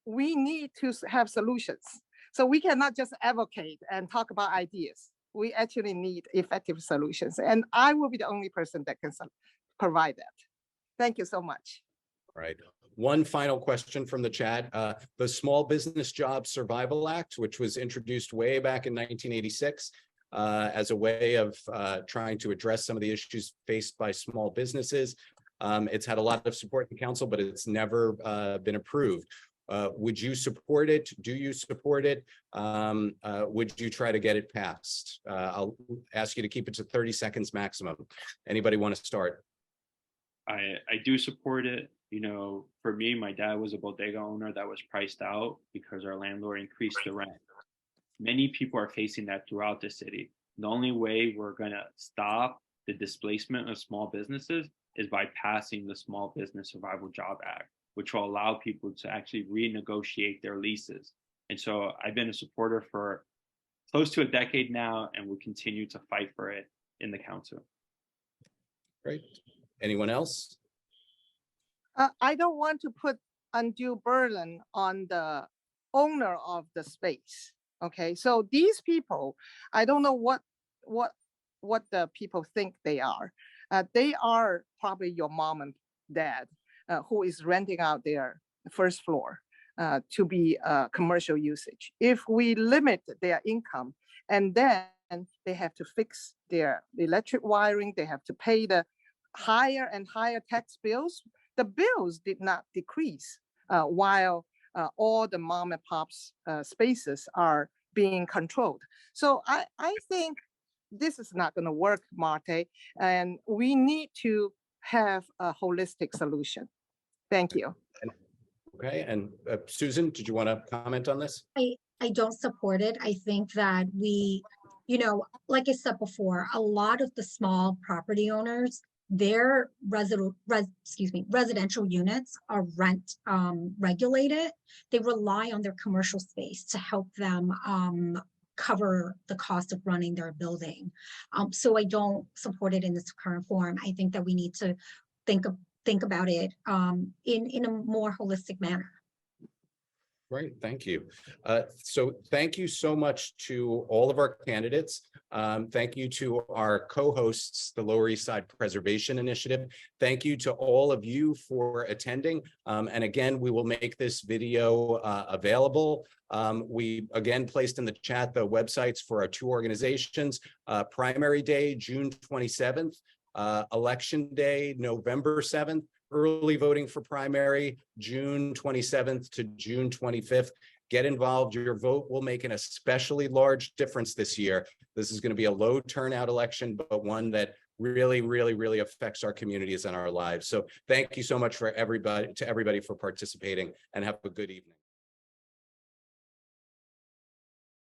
Speaker 4: we need to have solutions. So we cannot just advocate and talk about ideas. We actually need effective solutions. And I will be the only person that can provide that. Thank you so much.
Speaker 1: All right. One final question from the chat. The Small Business Jobs Survival Act, which was introduced way back in 1986, as a way of trying to address some of the issues faced by small businesses. It's had a lot of support in council, but it's never been approved. Would you support it? Do you support it? Would you try to get it passed? I'll ask you to keep it to 30 seconds maximum. Anybody want to start?
Speaker 2: I do support it. For me, my dad was a bodega owner that was priced out because our landlord increased the rent. Many people are facing that throughout the city. The only way we're going to stop the displacement of small businesses is by passing the Small Business Survival Job Act, which will allow people to actually renegotiate their leases. And so I've been a supporter for close to a decade now, and will continue to fight for it in the council.
Speaker 1: Great. Anyone else?
Speaker 4: I don't want to put undue burden on the owner of the space. Okay, so these people, I don't know what the people think they are. They are probably your mom and dad who is renting out their first floor to be commercial usage. If we limit their income, and then they have to fix their electric wiring, they have to pay the higher and higher tax bills. The bills did not decrease while all the mom and pop's spaces are being controlled. So I think this is not going to work, Marte, and we need to have a holistic solution. Thank you.
Speaker 1: Okay, and Susan, did you want to comment on this?
Speaker 3: I don't support it. I think that we, like I said before, a lot of the small property owners, their residential units are rent regulated. They rely on their commercial space to help them cover the cost of running their building. So I don't support it in its current form. I think that we need to think about it in a more holistic manner.
Speaker 1: Great, thank you. So thank you so much to all of our candidates. Thank you to our co-hosts, the Lower East Side Preservation Initiative. Thank you to all of you for attending. And again, we will make this video available. We again placed in the chat the websites for our two organizations. Primary day, June 27th. Election day, November 7th. Early voting for primary, June 27th to June 25th. Get involved. Your vote will make an especially large difference this year. This is going to be a low turnout election, but one that really affects our communities and our lives. So thank you so much for everybody for participating, and have a good evening.